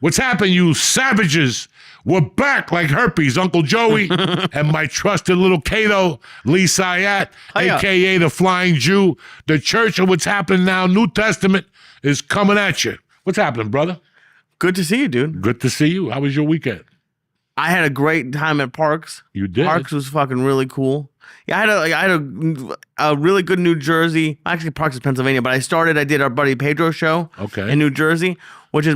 What's happened, you savages? We're back like herpes, Uncle Joey, and my trusted little Cato, Lee Syatt, a.k.a. the Flying Jew. The church of what's happening now, New Testament, is coming at you. What's happening, brother? Good to see you, dude. Good to see you. How was your weekend? I had a great time at Parks. You did? Parks was fucking really cool. Yeah, I had a really good New Jersey. Actually, Parks is Pennsylvania, but I did our buddy Pedro show in New Jersey, which is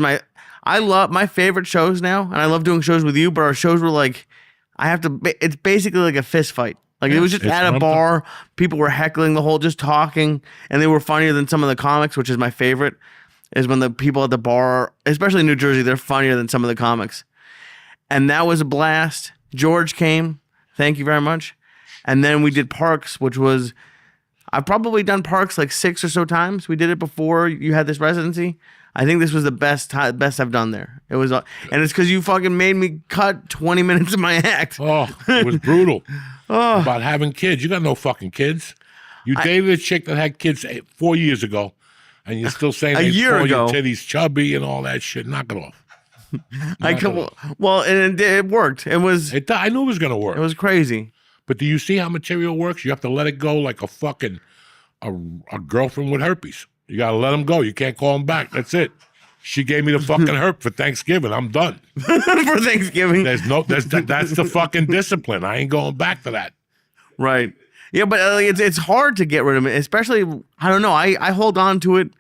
I love my favorite shows now, and I love doing shows with you, but our shows were like, it's basically like a fist fight. Like it was just at a bar, people were heckling the whole, just talking, and they were funnier than some of the comics, which is my favorite, is when the people at the bar, especially in New Jersey, they're funnier than some of the comics. And that was a blast. George came. Thank you very much. And then we did Parks, which was, I've probably done Parks like 6 or so times. We did it before you had this residency. I think this was the best I've done there. It was, and it's because you fucking made me cut 20 minutes of my act. Oh, it was brutal. About having kids. You got no fucking kids. You dated a chick that had kids 4 years ago, and you're still saying your titties chubby and all that shit. Knock it off. Well, and it worked. It was. I knew it was gonna work. It was crazy. But do you see how material works? You have to let it go like a fucking a girlfriend with herpes. You gotta let them go. You can't call them back. That's it. She gave me the fucking herp for Thanksgiving. I'm done. For Thanksgiving. That's the fucking discipline. I ain't going back to that. Right. Yeah, but it's hard to get rid of it, especially, I don't know, I hold on to it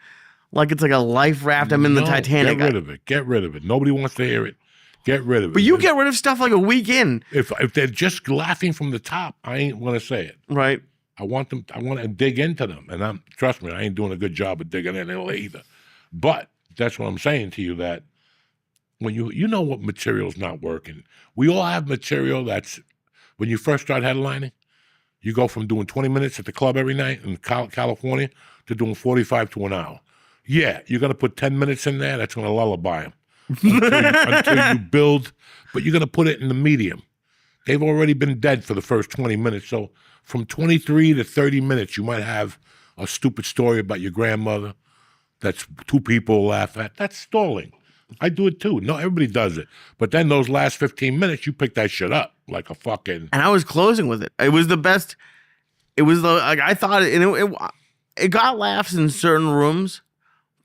like it's like a life raft. I'm in the Titanic. Get rid of it. Get rid of it. Nobody wants to hear it. Get rid of it. But you get rid of stuff like a week in. If they're just laughing from the top, I ain't gonna say it. Right. I want to dig into them, and trust me, I ain't doing a good job of digging in it either. But that's what I'm saying to you, that when you know what material's not working. We all have material that's, when you first start headlining, you go from doing 20 minutes at the club every night in California to doing 45 to an hour. Yeah, you're going to put 10 minutes in there, that's going to lullaby them until you build, but you're going to put it in the medium. They've already been dead for the first 20 minutes, so from 23 to 30 minutes, you might have a stupid story about your grandmother that's 2 people laugh at. That's stalling. I do it too. No, everybody does it. But then those last 15 minutes, you pick that shit up like a fucking... And I was closing with it. It was the best. It was like, I thought it got laughs in certain rooms,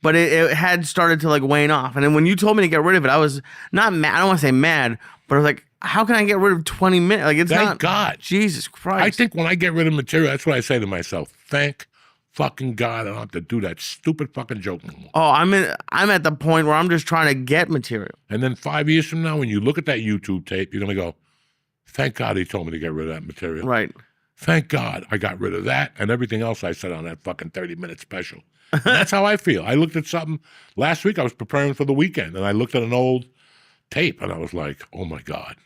but it had started to like wane off. And then when you told me to get rid of it, I was not mad. I don't want to say mad, but I was like, how can I get rid of 20 minutes? Like, it's Thank God. Jesus Christ. I think when I get rid of material, that's what I say to myself. Thank fucking God I don't have to do that stupid fucking joke anymore. Oh, I'm at the point where I'm just trying to get material. And then 5 years from now, when you look at that YouTube tape, you're going to go, thank God he told me to get rid of that material. Right. Thank God I got rid of that and everything else I said on that fucking 30-minute special. And that's how I feel. I looked at something. Last week I was preparing for the weekend, and I looked at an old tape, and I was like, oh, my God.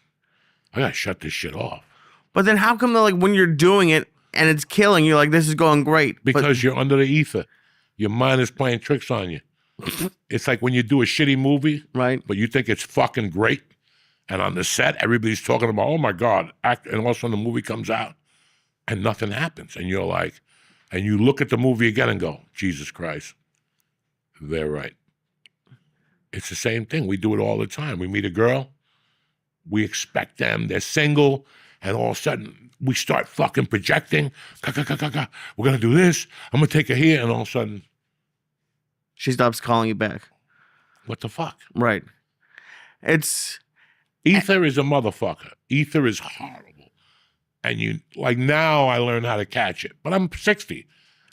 I got to shut this shit off. But then how come, like, when you're doing it and it's killing, you're like, this is going great? Because you're under the ether. Your mind is playing tricks on you. It's like when you do a shitty movie, right? But you think it's fucking great, and on the set, everybody's talking about, oh, my God, and all of a sudden the movie comes out, and nothing happens. And you're like, and you look at the movie again and go, Jesus Christ, they're right. It's the same thing. We do it all the time. We meet a girl, we expect them, they're single, and all of a sudden we start fucking projecting. We're going to do this. I'm going to take her here. And all of a sudden, she stops calling you back. What the fuck? Right. It's... Ether is a motherfucker. Ether is horrible. And you, like, now I learned how to catch it. But I'm 60.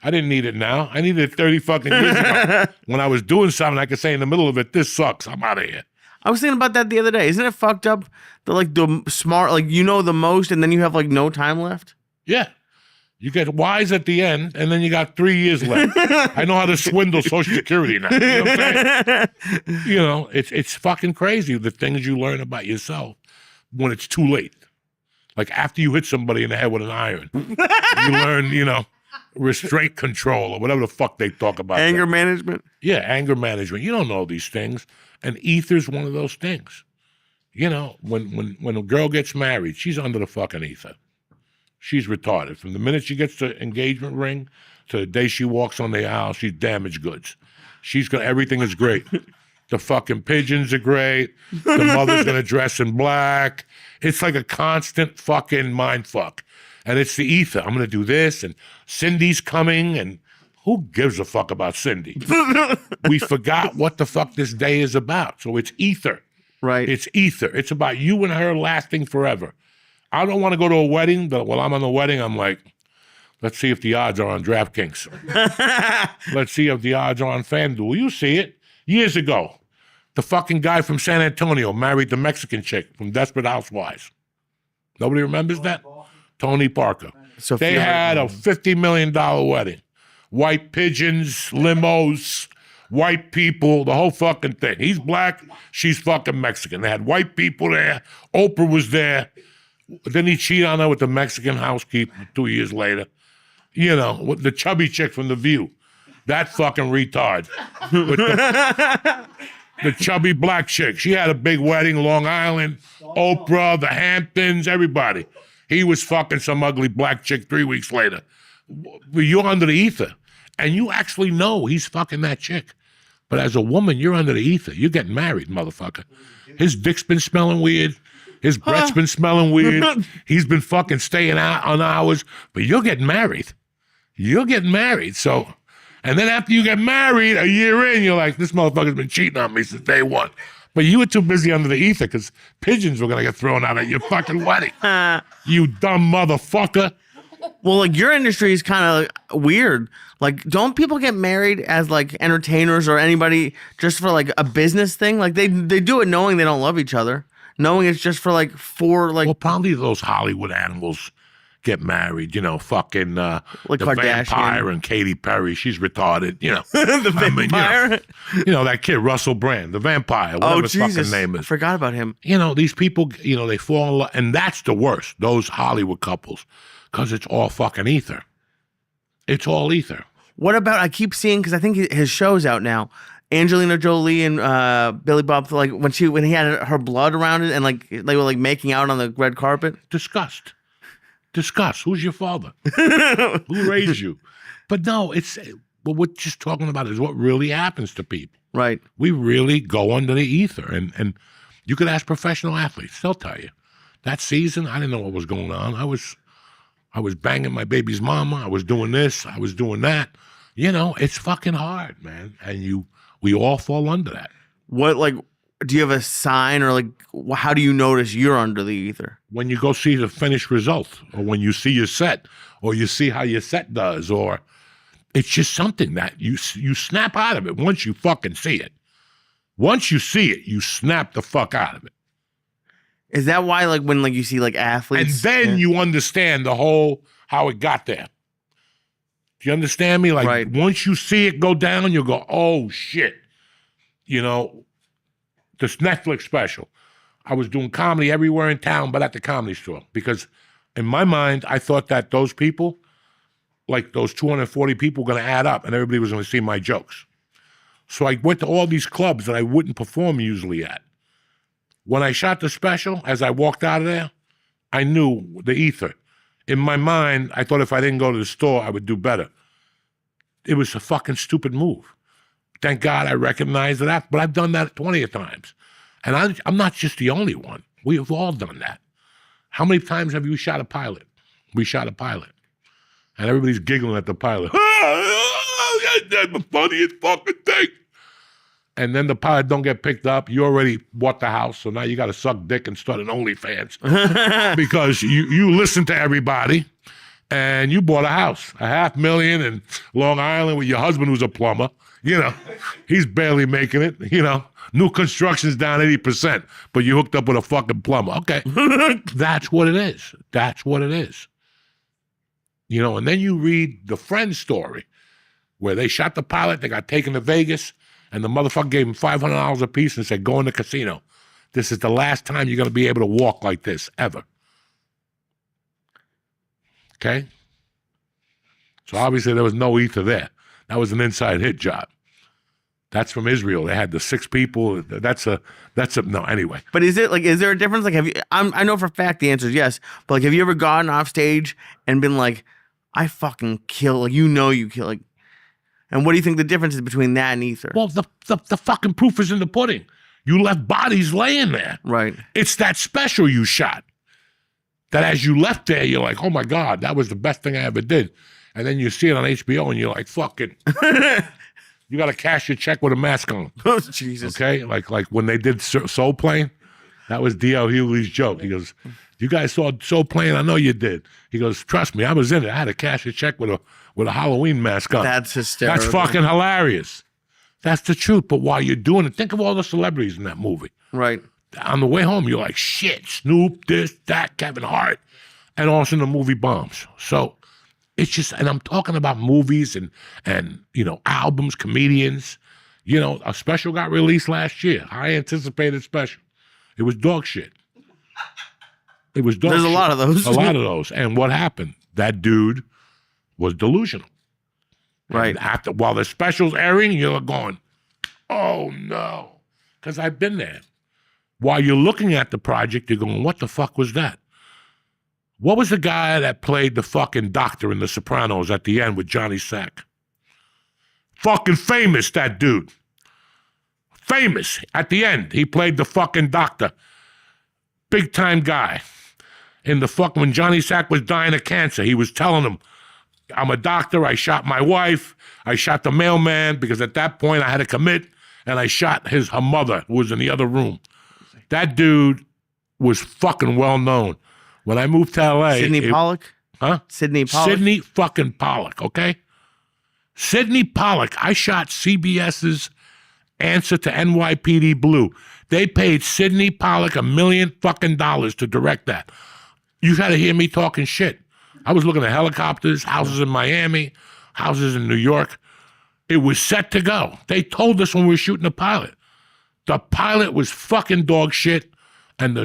I didn't need it now. I needed it 30 fucking years ago. When I was doing something, I could say in the middle of it, this sucks. I'm out of here. I was thinking about that the other day. Isn't it fucked up that, like, the smart, like, you know the most and then you have, like, no time left? Yeah. You get wise at the end and then you got 3 years left. I know how to swindle Social Security now. You know what I'm saying? You know, it's fucking crazy, the things you learn about yourself when it's too late. Like after you hit somebody in the head with an iron, you learn, you know, restraint control or whatever the fuck they talk about. Anger management? Yeah, anger management. You don't know these things. And ether's one of those things. You know, when a girl gets married, she's under the fucking ether. She's retarded. From the minute she gets the engagement ring to the day she walks on the aisle, she's damaged goods. Everything is great. The fucking pigeons are great. The mother's gonna dress in black. It's like a constant fucking mind fuck. And it's the ether. I'm gonna do this, and Cindy's coming, and who gives a fuck about Cindy? We forgot what the fuck this day is about. So it's ether. Right. It's ether. It's about you and her lasting forever. I don't want to go to a wedding, but while I'm on the wedding, I'm like, let's see if the odds are on DraftKings. Let's see if the odds are on FanDuel. You see it. Years ago, the fucking guy from San Antonio married the Mexican chick from Desperate Housewives. Nobody remembers that? Tony Parker. They had a $50 million wedding. White pigeons, limos, white people, the whole fucking thing. He's black, she's fucking Mexican. They had white people there. Oprah was there. Then he cheated on her with the Mexican housekeeper 2 years later. You know, with the chubby chick from The View. That fucking retard. With the chubby black chick. She had a big wedding, Long Island, Oprah, the Hamptons, everybody. He was fucking some ugly black chick 3 weeks later. You're under the ether. And you actually know he's fucking that chick. But as a woman, you're under the ether. You're getting married, motherfucker. His dick's been smelling weird. His breath's been smelling weird. He's been fucking staying out on hours. But you're getting married. You're getting married. So, and then after you get married, a year in, you're like, this motherfucker's been cheating on me since day one. But you were too busy under the ether because pigeons were going to get thrown out at your fucking wedding. You dumb motherfucker. Well, like your industry is kind of weird. Like, don't people get married as like entertainers or anybody just for like a business thing? Like they do it knowing they don't love each other, knowing it's just for like Well, probably those Hollywood animals get married. You know, fucking like the Kardashian. Vampire and Katy Perry. She's retarded. You know, the Vampire. You know that kid Russell Brand, the Vampire. Whatever his fucking name is. I forgot about him. You know, these people. You know, they fall in love, and that's the worst. Those Hollywood couples. Because it's all fucking ether. It's all ether. What about, I keep seeing, because I think his show's out now, Angelina Jolie and Billy Bob, like when he had her blood around it and like they were like making out on the red carpet. Disgust. Who's your father? Who raised you? But no, what we're just talking about is what really happens to people. Right. We really go under the ether. And you could ask professional athletes, they'll tell you. That season, I didn't know what was going on. I was banging my baby's mama. I was doing this. I was doing that. You know, it's fucking hard, man. And we all fall under that. What, like, do you have a sign or like, how do you notice you're under the ether? When you go see the finished result, or when you see your set, or you see how your set does, or it's just something that you snap out of it once you fucking see it. Once you see it, you snap the fuck out of it. Is that why, like, when like you see like athletes, and then you understand the whole how it got there? Do you understand me? Like, right. Once you see it go down, you'll go, oh shit. You know, this Netflix special. I was doing comedy everywhere in town, but at the Comedy Store, because in my mind, I thought that those people, like those 240 people, were going to add up, and everybody was going to see my jokes. So I went to all these clubs that I wouldn't perform usually at. When I shot the special, as I walked out of there, I knew the ether. In my mind, I thought if I didn't go to the store, I would do better. It was a fucking stupid move. Thank God I recognized that, but I've done that 20 times. And I'm not just the only one. We have all done that. How many times have you shot a pilot? We shot a pilot. And everybody's giggling at the pilot. That's the funniest fucking thing. And then the pilot don't get picked up. You already bought the house, so now you got to suck dick and start an OnlyFans because you listen to everybody, and you bought a house, $500,000 in Long Island with your husband who's a plumber. You know, he's barely making it. You know, new construction's down 80%, but you hooked up with a fucking plumber. Okay, that's what it is. That's what it is. You know, and then you read the Friends story where they shot the pilot, they got taken to Vegas. And the motherfucker gave him $500 a piece and said, go in the casino. This is the last time you're going to be able to walk like this, ever. Okay? So obviously there was no ether there. That was an inside hit job. That's from Israel. They had the 6 people. No, anyway. But is there a difference? Like, I know for a fact the answer is yes, but like, have you ever gotten off stage and been like, I fucking kill, like, you kill, like, And what do you think the difference is between that and ether? Well, the fucking proof is in the pudding. You left bodies laying there. Right. It's that special you shot that as you left there, you're like, oh my God, that was the best thing I ever did. And then you see it on HBO and you're like, fuck it. You got to cash your check with a mask on. Oh, Jesus. Okay? Like when they did Soul Plane, that was D.L. Hughley's joke. He goes, you guys saw Soul Plane? I know you did. He goes, trust me, I was in it. I had to cash a check with a Halloween mask on. That's hysterical. That's fucking hilarious. That's the truth. But while you're doing it, think of all the celebrities in that movie. Right. On the way home, you're like, shit, Snoop, this, that, Kevin Hart. And all of a sudden the movie bombs. So it's just, and I'm talking about movies and albums, comedians. A special got released last year. I anticipated special. It was dog shit. It was dog shit. There's a lot of those. A lot of those. And what happened? That dude was delusional. Right. And while the special's airing, you're going, oh no. Because I've been there. While you're looking at the project, you're going, what the fuck was that? What was the guy that played the fucking doctor in The Sopranos at the end with Johnny Sack? Fucking famous, that dude. Famous. At the end, he played the fucking doctor. Big time guy. When Johnny Sack was dying of cancer, he was telling him, I'm a doctor, I shot my wife, I shot the mailman, because at that point I had to commit, and I shot her mother, who was in the other room. That dude was fucking well known. When I moved to LA. Sidney Pollack? Huh? Sidney Pollack? Sidney fucking Pollack, okay? Sidney Pollack. I shot CBS's Answer to NYPD Blue. They paid Sidney Pollack $1 million fucking dollars to direct that. You got to hear me talking shit. I was looking at helicopters, houses in Miami, houses in New York. It was set to go. They told us when we were shooting the pilot. The pilot was fucking dog shit, and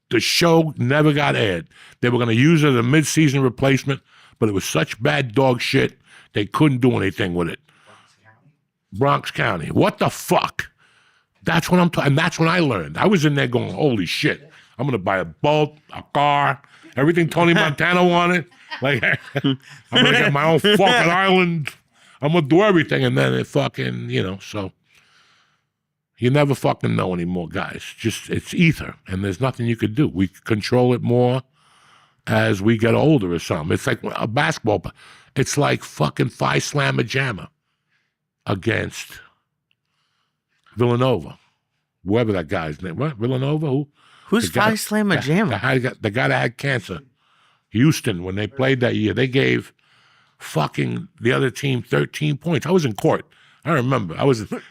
the show never got aired. They were going to use it as a mid-season replacement, but it was such bad dog shit, they couldn't do anything with it. Bronx County. What the fuck? That's what I'm talking. And that's when I learned. I was in there going, holy shit, I'm going to buy a boat, a car, everything Tony Montana wanted. Like, I'm going to get my own fucking island. I'm going to do everything. And then it fucking, so you never fucking know anymore, guys. Just, it's ether, and there's nothing you could do. We control it more as we get older or something. It's like a basketball. It's like fucking Phi Slamma Jamma against Villanova. Whoever that guy's name. What? Villanova? Who? Who's Phi Slamma Jamma? The guy that had cancer. Houston, when they played that year, they gave fucking the other team 13 points. I was in court. I remember.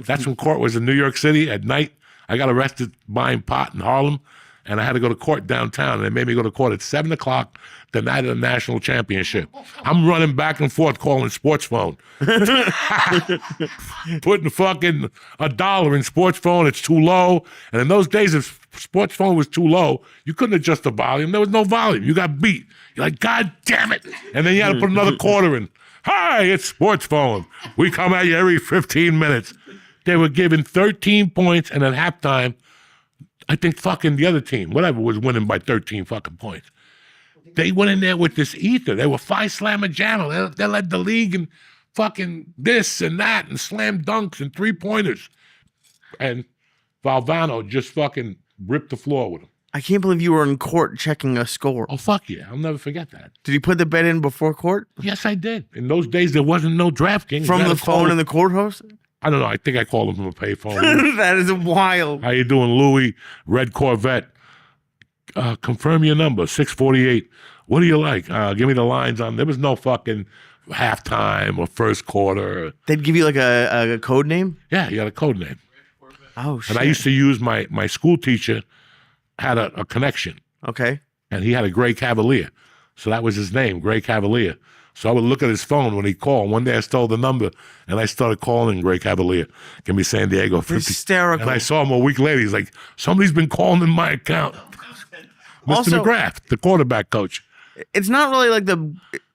That's when court was in New York City at night. I got arrested buying pot in Harlem, and I had to go to court downtown, and they made me go to court at 7 o'clock the night of the national championship. I'm running back and forth calling sports phone. Putting fucking $1 in sports phone, it's too low. And in those days, if sports phone was too low, you couldn't adjust the volume. There was no volume. You got beat. You're like, God damn it. And then you had to put another quarter in. Hi, it's sports phone. We come at you every 15 minutes. They were given 13 points, and at halftime, I think fucking the other team, whatever, was winning by 13 fucking points. They went in there with this ether. They were Phi Slamma Jamma. They led the league in fucking this and that and slam dunks and three-pointers. And Valvano just fucking ripped the floor with him. I can't believe you were in court checking a score. Oh, fuck yeah. I'll never forget that. Did you put the bet in before court? Yes, I did. In those days, there wasn't no DraftKings. From the phone in the courthouse? I don't know. I think I called him from a payphone. That is wild. How you doing, Louis? Red Corvette. Confirm your number, 648. What do you like? Give me the lines on. There was no fucking halftime or first quarter. They'd give you like a code name? Yeah, you had a code name. Oh, shit. And I used to use my school teacher had a connection. Okay. And he had a gray Cavalier. So that was his name, Gray Cavalier. So I would look at his phone when he called. One day I stole the number, and I started calling Gray Cavalier. Give me San Diego 50. Hysterical. And I saw him a week later. He's like, somebody's been calling in my account. Mr. McGrath, the quarterback coach. It's not really like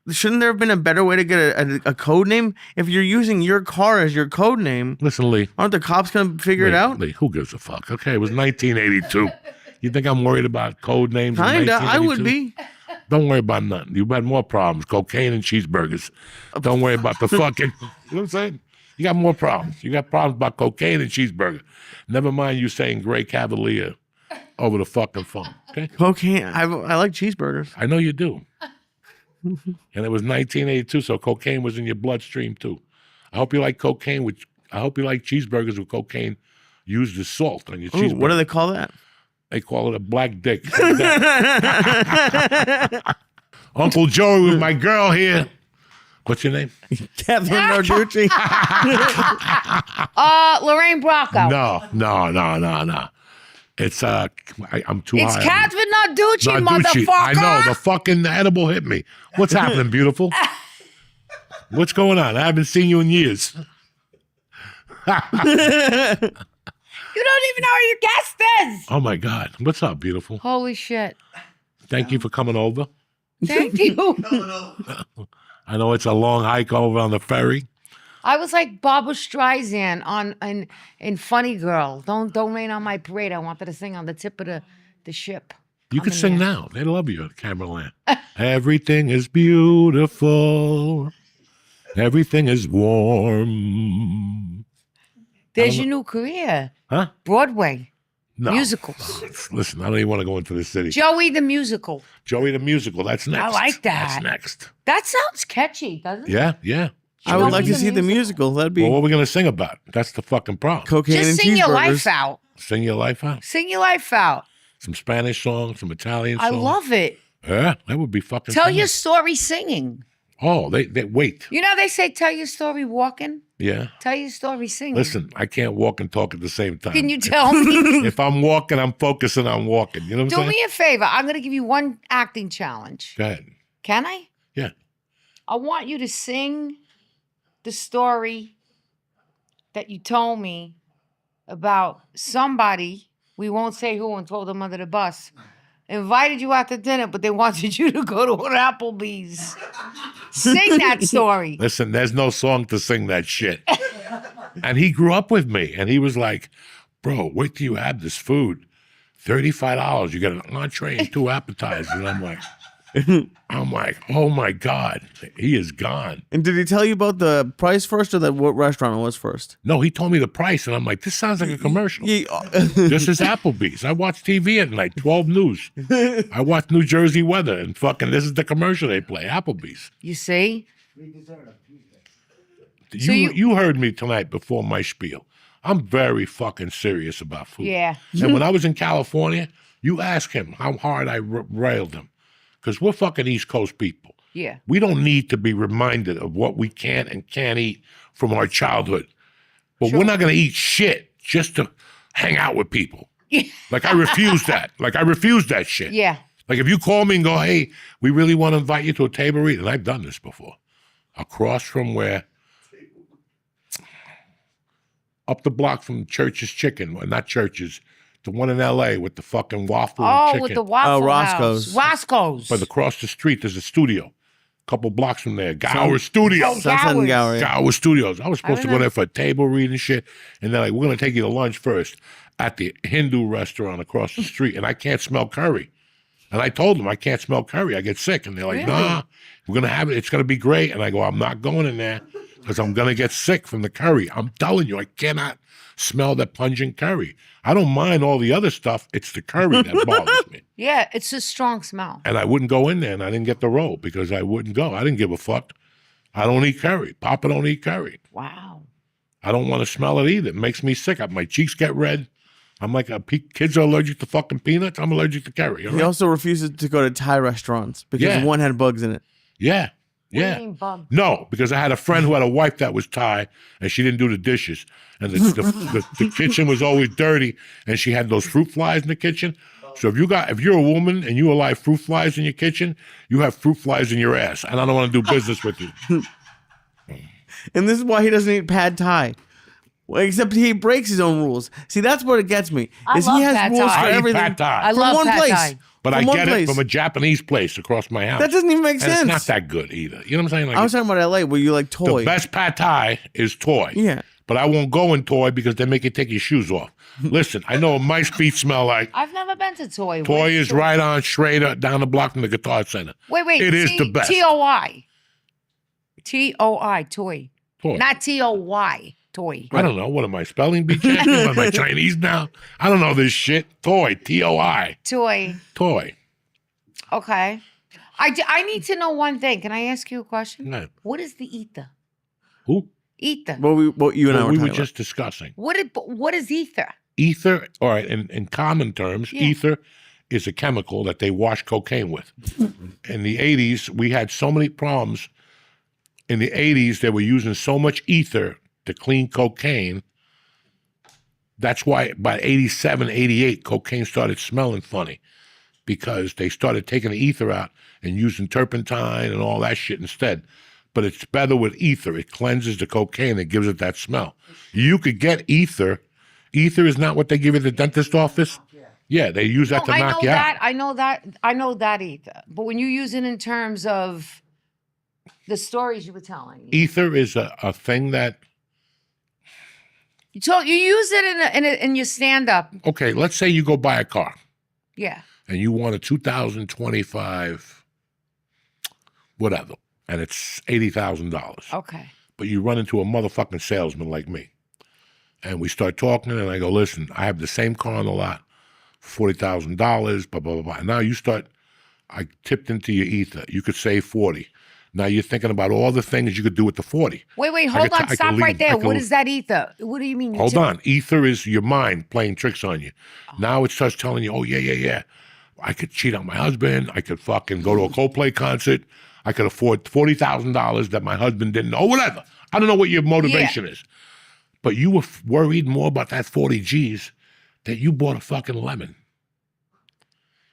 shouldn't there have been a better way to get a code name? If you're using your car as your code name, listen, Lee. Aren't the cops going to figure it out? Lee, who gives a fuck? Okay, it was 1982. You think I'm worried about code names? Kinda, I would be. Don't worry about nothing. You've had more problems. Cocaine and cheeseburgers. Don't worry about the fucking, you know what I'm saying? You got more problems. You got problems about cocaine and cheeseburger. Never mind you saying Grey Cavalier over the fucking phone. Okay. Cocaine. I like cheeseburgers. I know you do. And it was 1982, so cocaine was in your bloodstream too. I hope you like cocaine with. I hope you like cheeseburgers with cocaine used as salt on your cheeseburger. What do they call that? They call it a black dick. Uncle Joey with my girl here. What's your name? Kathrine Narducci. Lorraine Bracco. No. It's I'm too It's high. Kathrine Narducci, motherfucker. I know, the fucking edible hit me. What's happening, beautiful? What's going on? I haven't seen you in years. You don't even know who your guest is. Oh my God. What's up, beautiful? Holy shit. Thank you for coming over. Thank you. I know it's a long hike over on the ferry. I was like Barbara Streisand in Funny Girl. Don't rain on my parade. I wanted to sing on the tip of the ship. You can sing now. They love you at Cameraland. Everything is beautiful. Everything is warm. There's your new career. Huh? Broadway. No. Musicals. Listen, I don't even want to go into the city. Joey the Musical. Joey the Musical. That's next. I like that. That's next. That sounds catchy, doesn't it? Yeah. I would like to the see the musical. That'd be Well, what are we going to sing about? That's the fucking problem. cocaine Just and sing your life cheeseburgers. out. Sing your life out. Sing your life out. Some Spanish songs, some Italian I songs. love it. Yeah, that would be fucking Tell fun. your story singing. Oh, they wait. You know they say tell your story walking. Yeah. Tell your story singing. Listen, I can't walk and talk at the same time. Can you tell me? If I'm walking, I'm focusing on walking. You know what Do I'm saying? me a favor. I'm going to give you one acting challenge. Go ahead. Can I? Yeah. I want you to sing the story that you told me about somebody, we won't say who and throw them under the bus, invited you out to dinner, but they wanted you to go to an Applebee's. Sing that story. Listen, there's no song to sing that shit. And he grew up with me, and he was like, bro, wait till you have this food. $35. You get an entree and 2 appetizers. And I'm like, oh my God, he is gone. And did he tell you about the price first, or what restaurant it was first? No, he told me the price, and I'm like, this sounds like a commercial. Yeah. This is Applebee's. I watch TV at night, 12 News. I watch New Jersey weather, and fucking this is the commercial they play, Applebee's. You see? You heard me tonight before my spiel. I'm very fucking serious about food. Yeah. And when I was in California, you ask him how hard I railed him. Because we're fucking East Coast people. Yeah. We don't need to be reminded of what we can and can't eat from our childhood. But we're not going to eat shit just to hang out with people. Like, I refuse that. Like, I refuse that shit. Yeah. Like, if you call me and go, hey, we really want to invite you to a table read, and I've done this before, across from where, up the block from Church's Chicken, well, not Church's, the one in L.A. with the fucking waffle and chicken. With the Waffle Roscoe's. House. Roscoe's. But across the street, there's a studio. A couple blocks from there. Gower Studios. Sunset and Gower. Gower Studios. I was supposed to go remember. there for a table read and shit. And they're like, we're going to take you to lunch first at the Hindu restaurant across the street. And I can't smell curry. And I told them, I can't smell curry. I get sick. And they're like, nah, we're going to have it. It's going to be great. And I go, I'm not going in there because I'm going to get sick from the curry. I'm telling you, I cannot smell that pungent curry. I don't mind all the other stuff. It's the curry that bothers me. Yeah, it's a strong smell. And I wouldn't go in there, and I didn't get the role because I wouldn't go. I didn't give a fuck. I don't eat curry. Papa don't eat curry. Wow. I don't want to smell it either. It makes me sick. My cheeks get red. I'm like, kids are allergic to fucking peanuts. I'm allergic to curry. All He right? also refuses to go to Thai restaurants because Yeah. one had bugs in it. Yeah. What do Yeah. you mean, bug? No, because I had a friend who had a wife that was Thai, and she didn't do the dishes. And the kitchen was always dirty, and she had those fruit flies in the kitchen. So if you're a woman and you allow fruit flies in your kitchen, you have fruit flies in your ass, and I don't want to do business with you. And this is why he doesn't eat pad Thai. Well, except he breaks his own rules. See, that's what it gets me. I Is love he has pad rules Thai. for I eat everything. pad Thai. I From love one pad place. Thai. But From I one get place. it from a Japanese place across my house. That doesn't even make and sense. it's not that good either. You know what I'm saying? Like, I was talking about LA where you like toy. the best pad Thai is Toy. Yeah. But I won't go in Toy because they make you take your shoes off. Listen, I know what my feet smell like. I've never been to Toy. Toy Where's is right on straight up down the block from the Guitar Center. Wait. It is the best. T-O-I. T-O-I, Toy. Toy. Not T-O-Y. Toy. I don't know. What am I, spelling bee champion? Am I Chinese now? I don't know this shit. Toy. T-O-I. Toy. Toy. Okay. I need to know one thing. Can I ask you a question? No. What is the ether? Who? Ether. What you and I we were were talking just discussing. What is ether? Ether, all right, in common terms, ether is a chemical that they wash cocaine with. In the 80s, we had so many problems. In the 80s, they were using so much ether to clean cocaine. That's why by 87, 88, cocaine started smelling funny because they started taking the ether out and using turpentine and all that shit instead. But it's better with ether. It cleanses the cocaine. It gives it that smell. You could get ether. Ether is not what they give you at the dentist office. Yeah, they use that to knock you out. I know that ether. But when you use it in terms of the stories you were telling, Ether is a thing that. So you use it in your stand up. Okay, let's say you go buy a car. Yeah. And you want a 2025, whatever, and it's $80,000. Okay. But you run into a motherfucking salesman like me. And we start talking, and I go, listen, I have the same car on the lot, $40,000, blah, blah, blah, blah. And now I tipped into your ether. You could save 40. Now you're thinking about all the things you could do with the 40. Wait, hold on. Stop right there. What is that ether? What do you mean? Hold on. Ether is your mind playing tricks on you. Now it starts telling you, oh, yeah. I could cheat on my husband. I could fucking go to a Coldplay concert. I could afford $40,000 that my husband didn't know. Whatever. I don't know what your motivation is. But you were worried more about that 40 G's that you bought a fucking lemon.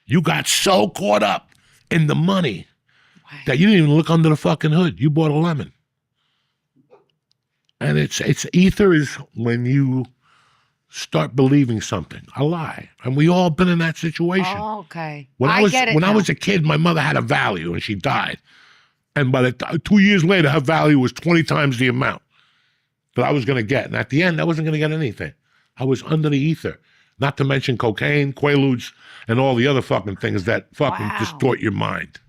You got so caught up in the money that you didn't even look under the fucking hood. You bought a lemon. And it's ether is when you start believing something, a lie. And we all been in that situation. Oh, okay. When I was a kid, my mother had a value and she died. And by 2 years later, her value was 20 times the amount that I was going to get. And at the end, I wasn't going to get anything. I was under the ether. Not to mention cocaine, Quaaludes, and all the other fucking things that fucking distort your mind.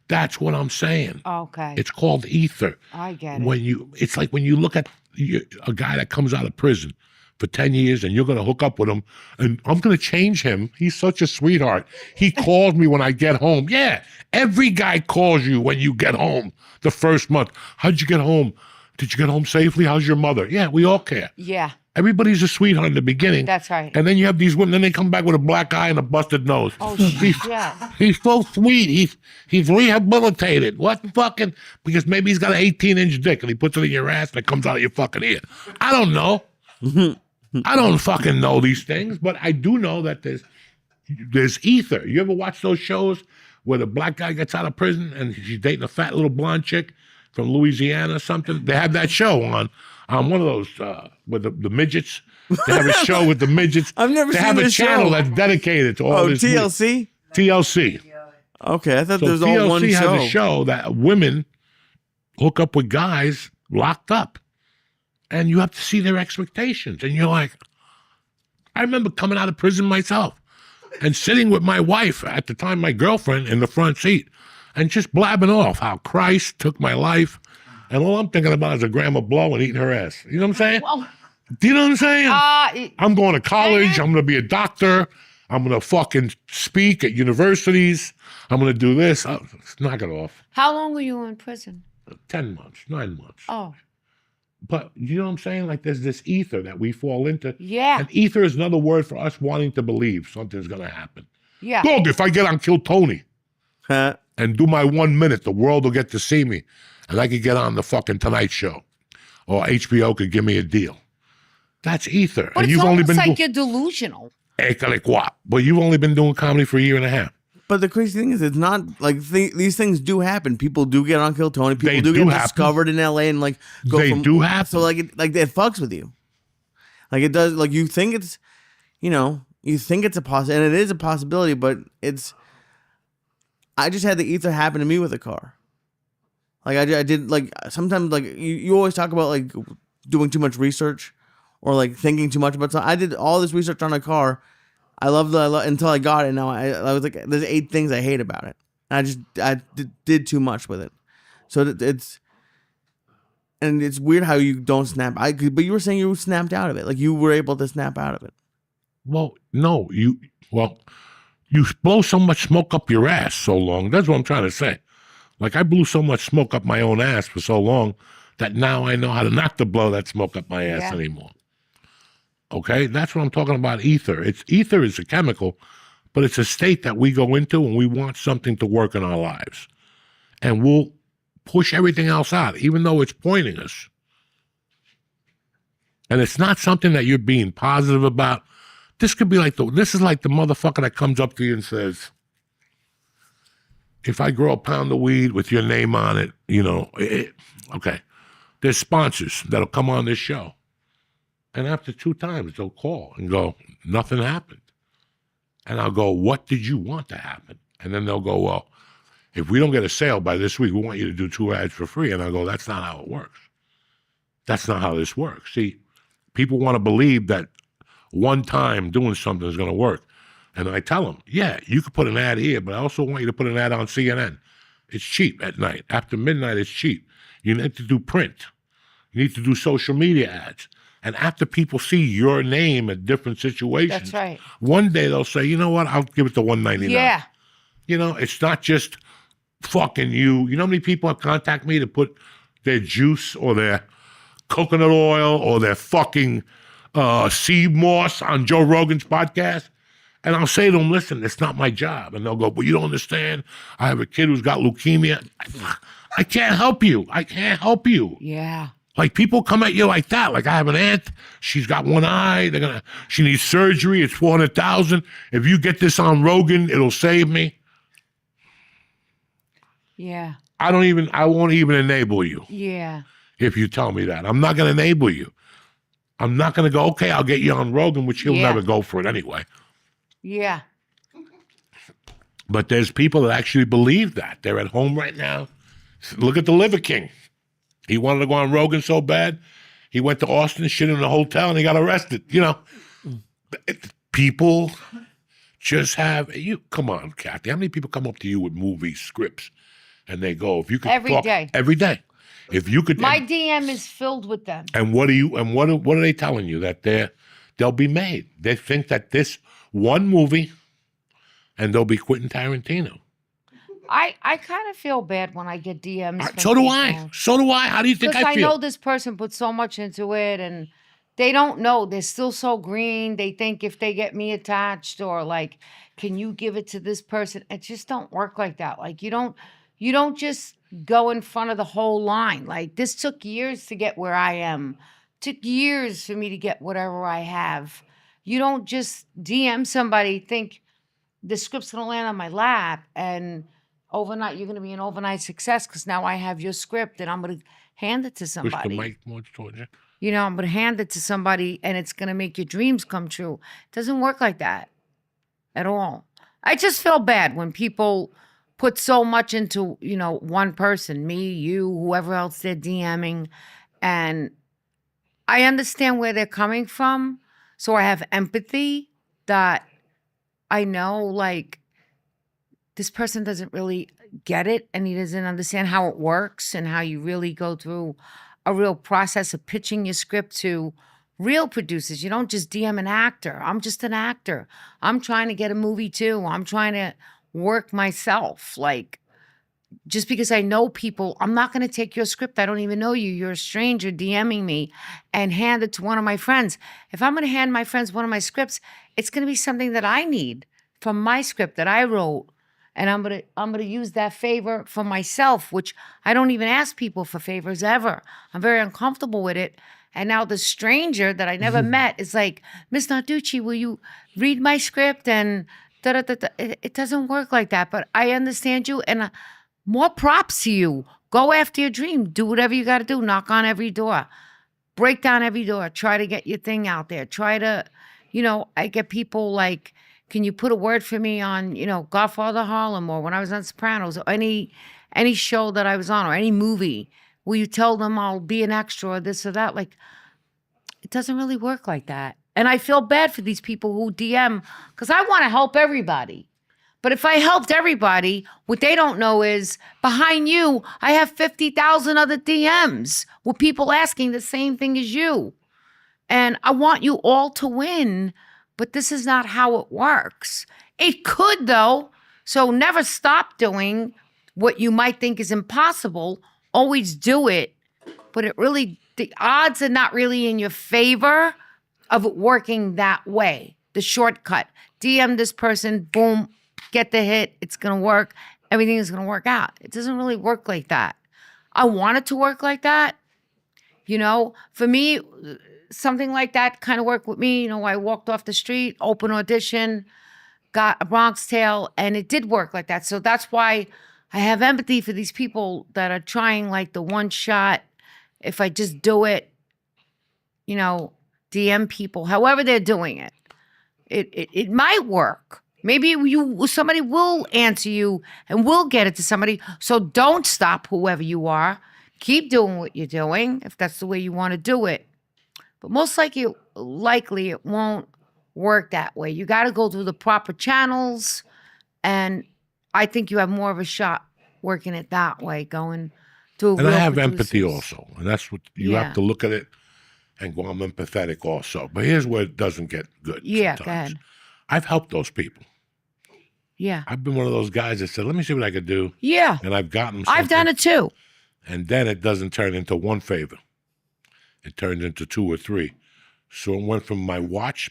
That's what I'm saying. Okay. It's called ether. I get it. It's like when you look at a guy that comes out of prison for 10 years and you're going to hook up with him and I'm going to change him. He's such a sweetheart. He calls me when I get home. Yeah, every guy calls you when you get home the first month. How'd you get home? Did you get home safely? How's your mother? Yeah, we all care. Yeah. Everybody's a sweetheart in the beginning. That's right. And then you have these women, then they come back with a black eye and a busted nose. Oh, shit. He's so sweet. He's rehabilitated. What fucking, because maybe he's got an 18-inch dick and he puts it in your ass and it comes out of your fucking ear. I don't know. I don't fucking know these things, but I do know that there's ether. You ever watch those shows where the black guy gets out of prison and she's dating a fat little blonde chick from Louisiana or something? They have that show on one of those with the midgets. They have a show with the midgets. I've never seen this show. They have a channel that's dedicated to all this. TLC? TLC. Okay, I thought there was all one show. TLC has a show that women hook up with guys locked up. And you have to see their expectations. And you're like, I remember coming out of prison myself and sitting with my wife, at the time my girlfriend, in the front seat and just blabbing off how Christ took my life. And all I'm thinking about is a gram of blow and eating her ass. You know what I'm saying? Well, do you know what I'm saying? I'm going to college. I'm going to be a doctor. I'm going to fucking speak at universities. I'm going to do this. Knock it off. How long were you in prison? 10 months, 9 months. Oh. But you know what I'm saying? Like there's this ether that we fall into. Yeah. And ether is another word for us wanting to believe something's going to happen. Yeah. Dog, if I get on Kill Tony and do my 1 minute, the world will get to see me. And I could get on the fucking Tonight Show. Or HBO could give me a deal. That's ether. But and it's almost like you're delusional. But you've only been doing comedy for a year and a half. But the crazy thing is, it's not like these things do happen. People do get on Kill Tony. People do get discovered in LA and like go They do happen. So like it fucks with you. Like it does. Like you think it's, you think it's a possibility, and it is a possibility. But I just had the ether happen to me with a car. Like I did. Like sometimes like you always talk about like doing too much research or like thinking too much about something. I did all this research on a car. I loved it until I got it. Now I was like, there's 8 things I hate about it. And I did too much with it. So and and it's weird how you don't snap. But you were saying you snapped out of it. Like you were able to snap out of it. Well, no, you blow so much smoke up your ass so long. That's what I'm trying to say. Like I blew so much smoke up my own ass for so long that now I know how to not to blow that smoke up my ass anymore. Okay, that's what I'm talking about. Ether. Ether is a chemical, but it's a state that we go into when we want something to work in our lives, and we'll push everything else out, even though it's pointing us. And it's not something that you're being positive about. This could be like this is like the motherfucker that comes up to you and says, if I grow a pound of weed with your name on it, okay. There's sponsors that'll come on this show. And after 2 times, they'll call and go, nothing happened. And I'll go, what did you want to happen? And then they'll go, well, if we don't get a sale by this week, we want you to do 2 ads for free. And I go, that's not how it works. That's not how this works. See, people want to believe that one time doing something is going to work. And I tell them, yeah, you could put an ad here, but I also want you to put an ad on CNN. It's cheap at night. After midnight, it's cheap. You need to do print. You need to do social media ads. And after people see your name at different situations, that's right. One day they'll say, you know what, I'll give it to $199. Yeah. It's not just fucking you. You know how many people have contacted me to put their juice or their coconut oil or their fucking sea moss on Joe Rogan's podcast? And I'll say to them, listen, it's not my job. And they'll go, but you don't understand. I have a kid who's got leukemia. I can't help you. I can't help you. Yeah. Like people come at you like that. Like I have an aunt. She's got one eye. She needs surgery. It's $400,000. If you get this on Rogan, it'll save me. Yeah. I won't even enable you. Yeah. If you tell me that. I'm not going to enable you. I'm not going to go, okay, I'll get you on Rogan, which he'll never go for it anyway. Yeah. But there's people that actually believe that. They're at home right now. Look at the Liver King. He wanted to go on Rogan so bad. He went to Austin, shit in a hotel, and he got arrested. People just have, come on, Kathy. How many people come up to you with movie scripts and they go, if you could Every talk day. Every day. If you could. My DM is filled with them. And what are they telling you? That they'll be made. They think that this one movie and they'll be Quentin Tarantino. I kind of feel bad when I get DMs. So do I. So do I. How do you think I feel? Because I know this person put so much into it and they don't know. They're still so green. They think if they get me attached or like, can you give it to this person? It just don't work like that. Like you don't just go in front of the whole line. Like this took years to get where I am. Took years for me to get whatever I have. You don't just DM somebody, think the script's gonna land on my lap and overnight you're gonna be an overnight success because now I have your script and I'm gonna hand it to somebody. Push the mic more towards you. I'm gonna hand it to somebody and it's gonna make your dreams come true. It doesn't work like that at all. I just feel bad when people put so much into, one person, me, you, whoever else they're DMing. And I understand where they're coming from. So I have empathy that I know, like, this person doesn't really get it and he doesn't understand how it works and how you really go through a real process of pitching your script to real producers. You don't just DM an actor. I'm just an actor. I'm trying to get a movie too. I'm trying to work myself. Like, just because I know people, I'm not going to take your script. I don't even know you. You're a stranger DMing me and hand it to one of my friends. If I'm going to hand my friends one of my scripts, it's going to be something that I need from my script that I wrote. And I'm going to use that favor for myself, which I don't even ask people for favors ever. I'm very uncomfortable with it. And now the stranger that I never met is like, Miss Narducci, will you read my script? And da-da-da-da. It doesn't work like that, but I understand you. And more props to you. Go after your dream. Do whatever you got to do. Knock on every door. Break down every door. Try to get your thing out there. Try to, I get people like, can you put a word for me on, Godfather Harlem or when I was on Sopranos or any show that I was on or any movie? Will you tell them I'll be an extra or this or that? Like, it doesn't really work like that. And I feel bad for these people who DM because I want to help everybody. But if I helped everybody, what they don't know is behind you, I have 50,000 other DMs with people asking the same thing as you. And I want you all to win, but this is not how it works. It could, though. So never stop doing what you might think is impossible. Always do it. But the odds are not really in your favor of it working that way. The shortcut. DM this person, boom, get the hit. It's going to work. Everything is going to work out. It doesn't really work like that. I want it to work like that. For me, something like that kind of worked with me. I walked off the street, open audition, got a Bronx Tale, and it did work like that. So that's why I have empathy for these people that are trying like the one shot. If I just do it, DM people, however they're doing it. It might work. Maybe somebody will answer you and will get it to somebody. So don't stop whoever you are. Keep doing what you're doing if that's the way you want to do it. But most likely it won't work that way. You got to go through the proper channels. And I think you have more of a shot working it that way, going to And I have empathy also. And that's what you have to look at it and go, I'm empathetic also. But here's where it doesn't get good. Yeah, sometimes. go ahead. I've helped those people. Yeah. I've been one of those guys that said, let me see what I could do. Yeah. And I've gotten something. I've done it too. And then it doesn't turn into one favor. It turns into two or three. So it went from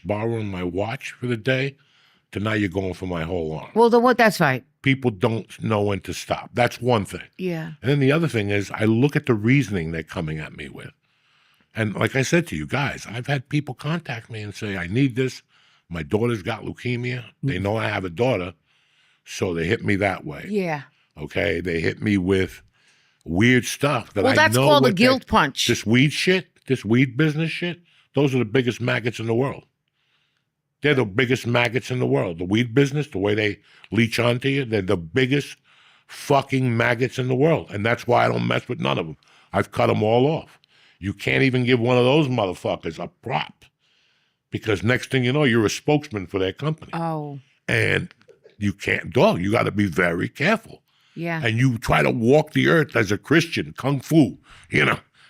borrowing my watch for the day, to now you're going for my whole arm. Well, that's right. People don't know when to stop. That's one thing. Yeah. And then the other thing is I look at the reasoning they're coming at me with. And like I said to you guys, I've had people contact me and say, I need this. My daughter's got leukemia. They know I have a daughter, so they hit me that way. Yeah. Okay? They hit me with weird stuff that I know. Well, that's called a guilt punch. This weed shit, this weed business shit, those are the biggest maggots in the world. They're the biggest maggots in the world. The weed business, the way they leech onto you, they're the biggest fucking maggots in the world. And that's why I don't mess with none of them. I've cut them all off. You can't even give one of those motherfuckers a prop, because next thing you know, you're a spokesman for their company. Oh. And you can't, you got to be very careful. Yeah. And you try to walk the earth as a Christian, kung fu,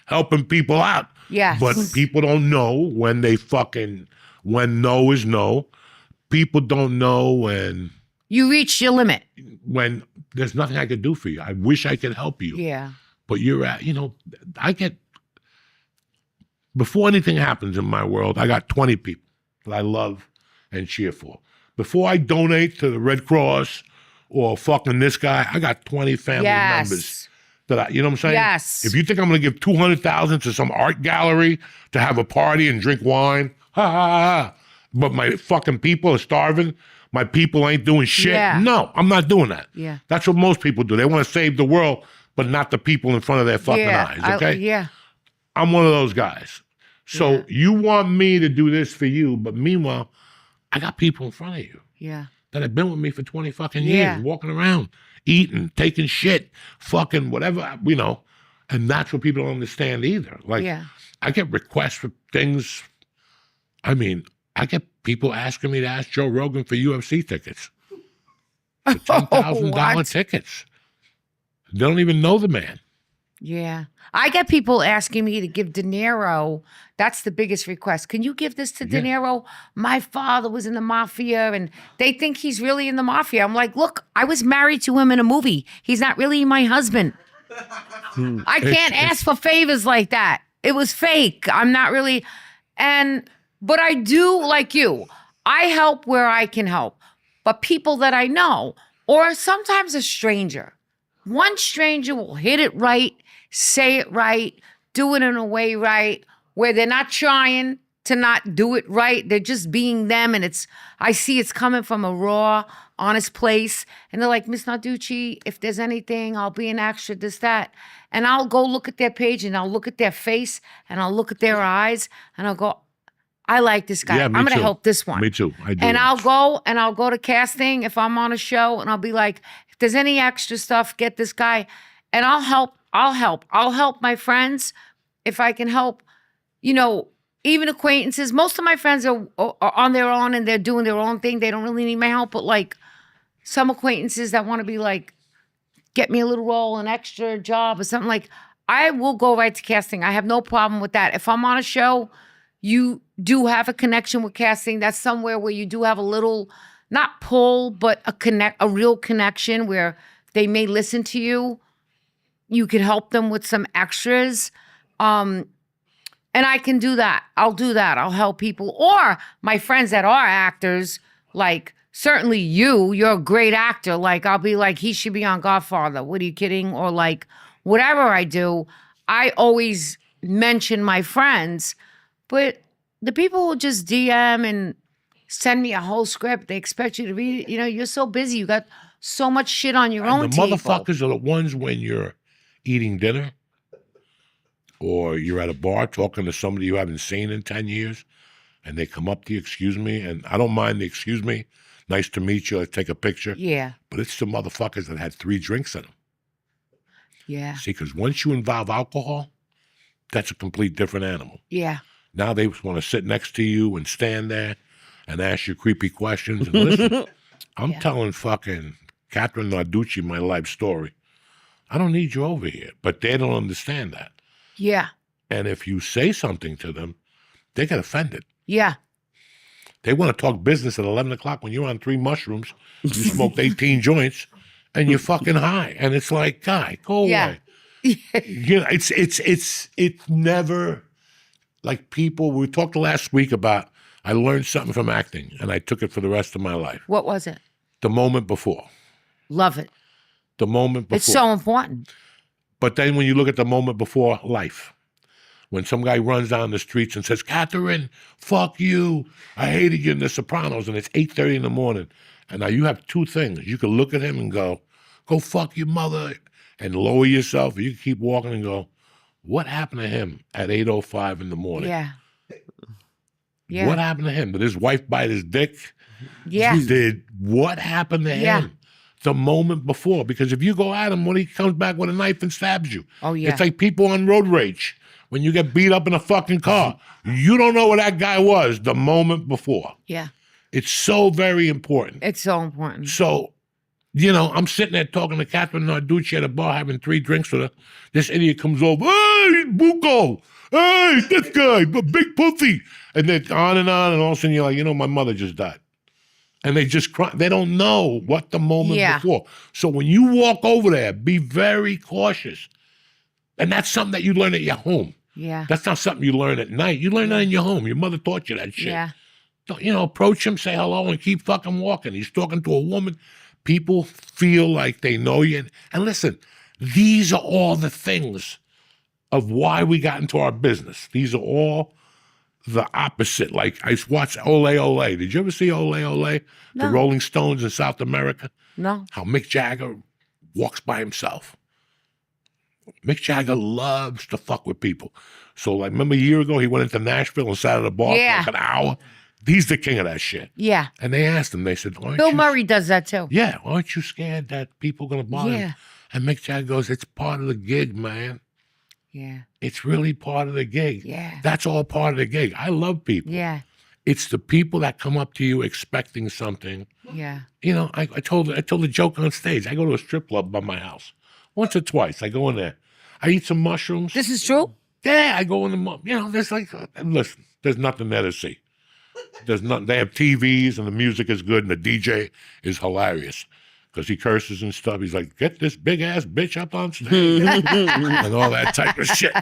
helping people out. Yes. But people don't know when when no is no. People don't know when you reach your limit. When there's nothing I could do for you. I wish I could help you. Yeah. But before anything happens in my world, I got 20 people that I love and cheer for. Before I donate to the Red Cross or fucking this guy, I got 20 family members that you know what I'm saying? Yes. If you think I'm going to give $200,000 to some art gallery to have a party and drink wine, but my fucking people are starving, my people ain't doing shit. Yeah. No, I'm not doing that. Yeah. That's what most people do. They want to save the world, but not the people in front of their fucking eyes, okay? Yeah. I'm one of those guys. So you want me to do this for you, but meanwhile, I got people in front of you that have been with me for 20 fucking years, walking around, eating, taking shit, fucking whatever, and that's what people don't understand either. Like, I get requests for things. I mean, I get people asking me to ask Joe Rogan for UFC tickets. For $10,000 tickets. They don't even know the man. Yeah. I get people asking me to give De Niro. That's the biggest request. Can you give this to De Niro? My father was in the mafia, and they think he's really in the mafia. I'm like, look, I was married to him in a movie. He's not really my husband. I can't ask for favors like that. It was fake. I'm not really. But I do, like you, I help where I can help. But people that I know, or sometimes a stranger, one stranger will hit it right, say it right, do it in a way right, where they're not trying to not do it right. They're just being them. And I see it's coming from a raw, honest place. And they're like, Miss Narducci, if there's anything, I'll be an extra, this, that. And I'll go look at their page, and I'll look at their face, and I'll look at their eyes, and I'll go, I like this guy. Yeah, I'm going to help this one. Me too. I do. And I'll go to casting if I'm on a show, and I'll be like, if there's any extra stuff, get this guy. And I'll help. I'll help my friends if I can help, even acquaintances. Most of my friends are on their own, and they're doing their own thing. They don't really need my help. But like some acquaintances that want to be like, get me a little role, an extra job or something, like, I will go right to casting. I have no problem with that. If I'm on a show, you do have a connection with casting. That's somewhere where you do have a little, not pull, but a real connection where they may listen to you. You could help them with some extras. And I can do that. I'll do that. I'll help people. Or my friends that are actors, like, certainly you're a great actor. Like, I'll be like, he should be on Godfather. What are you kidding? Or like, whatever I do, I always mention my friends. But the people who just DM and send me a whole script, they expect you to read it. You know, you're so busy. You got so much shit on your own The table. motherfuckers are the ones when you're eating dinner or you're at a bar talking to somebody you haven't seen in 10 years and they come up to you, excuse me, and I don't mind the excuse me, nice to meet you, let's take a picture. Yeah. But it's the motherfuckers that had 3 drinks in them. Yeah. See, because once you involve alcohol, that's a complete different animal. Yeah. Now they want to sit next to you and stand there and ask you creepy questions. And listen, I'm telling fucking Kathrine Narducci my life story. I don't need you over here. But they don't understand that. Yeah. And if you say something to them, they get offended. Yeah. They want to talk business at 11 o'clock when you're on 3 mushrooms, you smoked 18 joints, and you're fucking high. And it's like, guy, go away. You know, it's never like people. We talked last week about I learned something from acting, and I took it for the rest of my life. What was it? The moment before. Love it. The moment before. It's so important. But then when you look at the moment before life, when some guy runs down the streets and says, Kathrine, fuck you. I hated you in The Sopranos, and it's 8:30 in the morning. And now you have 2 things. You can look at him and go fuck your mother, and lower yourself. Or you can keep walking and go, what happened to him at 8:05 in the morning? Yeah. Yeah. What happened to him? Did his wife bite his dick? Yeah. What happened to him? The moment before. Because if you go at him when he comes back with a knife and stabs you. Oh, yeah. It's like people on road rage. When you get beat up in a fucking car, you don't know where that guy was the moment before. Yeah. It's so very important. It's so important. So, you know, I'm sitting there talking to Kathrine Narducci at a bar having 3 drinks with her. This idiot comes over, hey, Bucco, hey, this guy, big pussy. And then on, and all of a sudden you're like, you know, my mother just died. And they just cry. They don't know what the moment before. So when you walk over there, be very cautious. And that's something that you learn at your home. Yeah. That's not something you learn at night. You learn that in your home. Your mother taught you that shit. Yeah. Don't, you know, approach him, say hello, and keep fucking walking. He's talking to a woman. People feel like they know you. And listen, these are all the things of why we got into our business. These are all the opposite. Like, I watched Ole Ole. Did you ever see Ole Ole? No. The Rolling Stones in South America? No. How Mick Jagger walks by himself. Mick Jagger loves to fuck with people. So, like, remember a year ago, he went into Nashville and sat at a bar for like an hour? He's the king of that shit. Yeah. And they asked him, they said, Bill Murray does that too. Yeah, aren't you scared that people are going to bother him? Yeah. And Mick Jagger goes, it's part of the gig, man. Yeah. It's really part of the gig. Yeah. That's all part of the gig. I love people. Yeah. It's the people that come up to you expecting something. Yeah. You know, I told the joke on stage. I go to a strip club by my house. Once or twice, I go in there. I eat some mushrooms. This is true? Yeah, I go in the, you know, there's like, listen, there's nothing there to see. There's nothing, they have TVs and the music is good and the DJ is hilarious because he curses and stuff. He's like, get this big ass bitch up on stage and all that type of shit.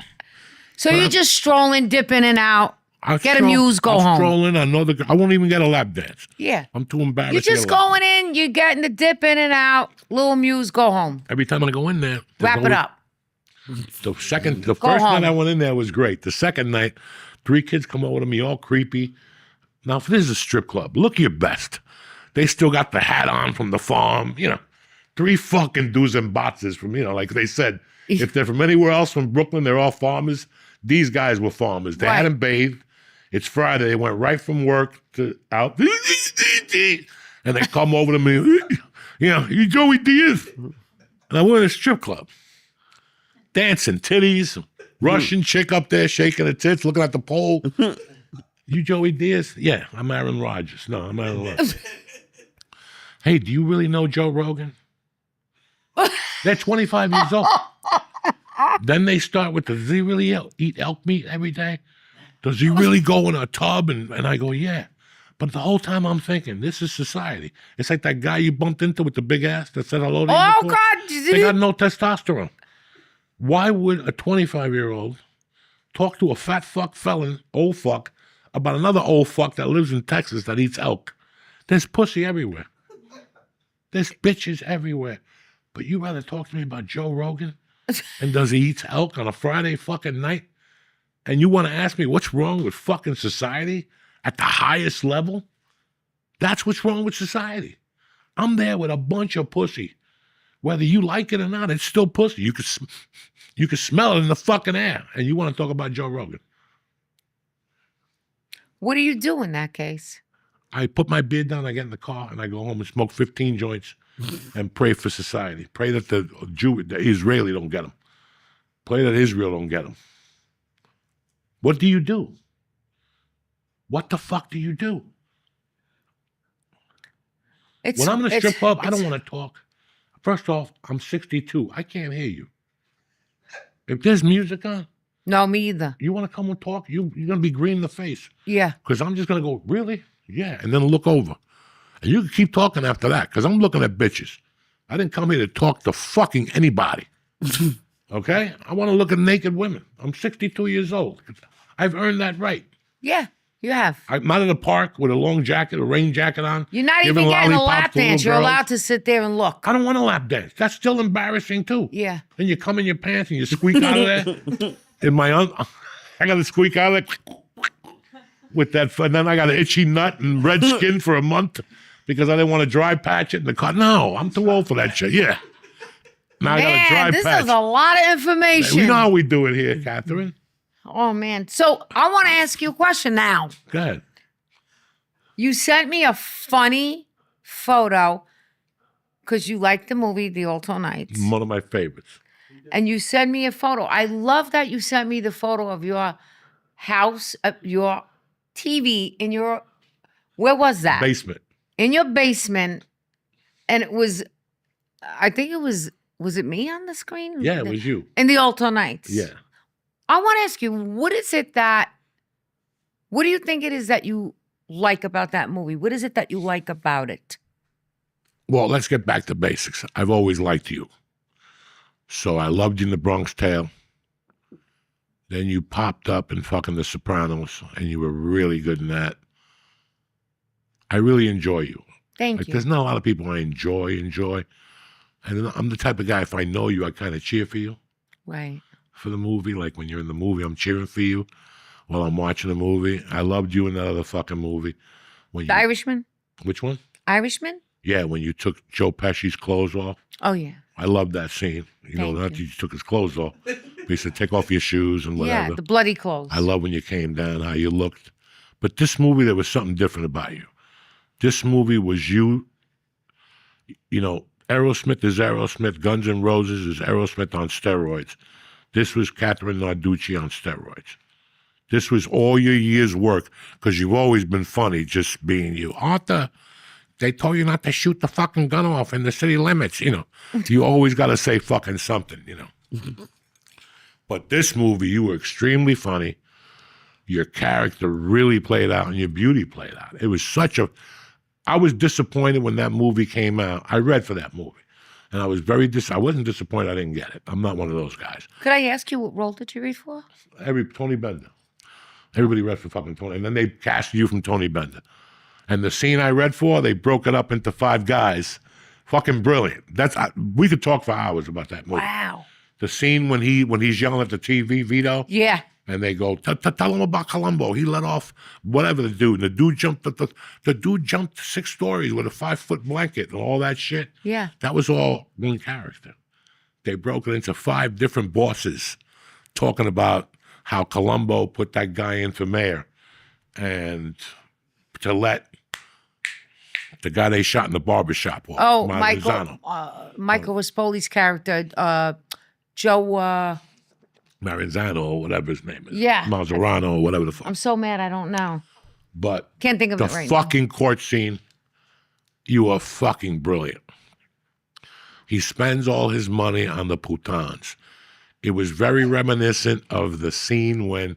So you're just strolling, dip in and out, get amused, go home. Strolling, I won't even get a lap dance. Yeah. I'm too embarrassed. You're just going in, you're getting the dip in and out, little amused, go home. Every time I go in there. Wrap it up. The first night I went in there was great. The second night, 3 kids come over to me all creepy. Now, if this is a strip club, look your best. They still got the hat on from the farm, you know. 3 fucking dudes and boxes from, you know, like they said, if they're from anywhere else from Brooklyn, they're all farmers. These guys were farmers. They hadn't bathed. It's Friday. They went right from work to out. And they come over to me, you know, you Joey Diaz. And I went in a strip club. Dancing, titties, Russian chick up there shaking her tits, looking at the pole. You Joey Diaz? Yeah, I'm Aaron Rodgers. No, I'm Aaron Rodgers. Hey, do you really know Joe Rogan? They're 25 years old. Then they start with does he really eat elk meat every day? Does he really go in a tub? And I go, yeah. But the whole time I'm thinking, this is society. It's like that guy you bumped into with the big ass that said hello to you. Oh, before. God. They got no testosterone. Why would a 25-year-old talk to a fat fuck felon, old fuck, about another old fuck that lives in Texas that eats elk? There's pussy everywhere. There's bitches everywhere. But you rather talk to me about Joe Rogan? And does he eat elk on a Friday fucking night? And you want to ask me what's wrong with fucking society at the highest level? That's what's wrong with society. I'm there with a bunch of pussy. Whether you like it or not, it's still pussy. You can smell it in the fucking air. And you want to talk about Joe Rogan. What do you do in that case? I put my beard down, I get in the car, and I go home and smoke 15 joints and pray for society. Pray that the Israeli don't get them. Pray that Israel don't get them. What do you do? What the fuck do you do? When I'm in a strip club, I don't want to talk. First off, I'm 62. I can't hear you. If there's music on, no, me either. You want to come and talk? You're going to be green in the face. Yeah. Because I'm just going to go, really? Yeah. And then look over. And you can keep talking after that because I'm looking at bitches. I didn't come here to talk to fucking anybody. Okay? I want to look at naked women. I'm 62 years old. I've earned that right. Yeah, you have. I'm not in a park with a long jacket, a rain jacket on. You're not even getting a lap dance. You're allowed to sit there and look. I don't want a lap dance. That's still embarrassing too. Yeah. Then you come in your pants and you squeak out of there. I got to squeak out of there with that. And then I got an itchy nut and red skin for a month because I didn't want to dry patch it in the car. No, I'm too old for that shit. Yeah. Now Man, I got to dry this patch. is a lot of information. We know how we do it here, Kathrine. Oh, man. So I want to ask you a question now. Go ahead. You sent me a funny photo because you liked the movie The Alto Nights. One of my favorites. And you sent me a photo. I love that you sent me the photo of your house, your TV in your, where was that? Basement. In your basement. And it was, I think it was it me on the screen? Yeah, it was you. In The Alto Nights. Yeah. I want to ask you, what do you think it is that you like about that movie? What is it that you like about it? Well, let's get back to basics. I've always liked you. So I loved you in the Bronx Tale. Then you popped up in fucking The Sopranos, and you were really good in that. I really enjoy you. Thank you. There's not a lot of people I enjoy. And I'm the type of guy, if I know you, I kind of cheer for you. Right. For the movie. Like when you're in the movie, I'm cheering for you while I'm watching the movie. I loved you in that other fucking movie. The Irishman? Which one? Irishman? Yeah, when you took Joe Pesci's clothes off. Oh, yeah. I loved that scene. Not that you took his clothes off. But he said, take off your shoes and whatever. Yeah, the bloody clothes. I love when you came down, how you looked. But this movie, there was something different about you. This movie was you. Aerosmith is Aerosmith. Guns N' Roses is Aerosmith on steroids. This was Kathrine Narducci on steroids. This was all your year's work because you've always been funny just being you. Arthur, they told you not to shoot the fucking gun off in the city limits. You always got to say fucking something, But this movie, you were extremely funny. Your character really played out and your beauty played out. It was I was disappointed when that movie came out. I read for that movie. And I was I wasn't disappointed I didn't get it. I'm not one of those guys. Could I ask you what role did you read for? Tony Bender. Everybody read for fucking Tony. And then they cast you from Tony Bender. And the scene I read for, they broke it up into 5 guys. Fucking brilliant. We could talk for hours about that movie. Wow. The scene when he's yelling at the TV, Vito. Yeah. And they go, tell him about Columbo. He let off whatever the dude. And the dude jumped 6 stories with a 5-foot blanket and all that shit. Yeah. That was all one character. They broke it into 5 different bosses talking about how Columbo put that guy in for mayor and to let the guy they shot in the barbershop off. Oh, Michael Rispoli's character, Joe... Maranzano or whatever his name is. Yeah. Mazzarano or whatever the fuck. I'm so mad I don't know. But can't think of it right now. The fucking court scene, you are fucking brilliant. He spends all his money on the putans. It was very reminiscent of the scene when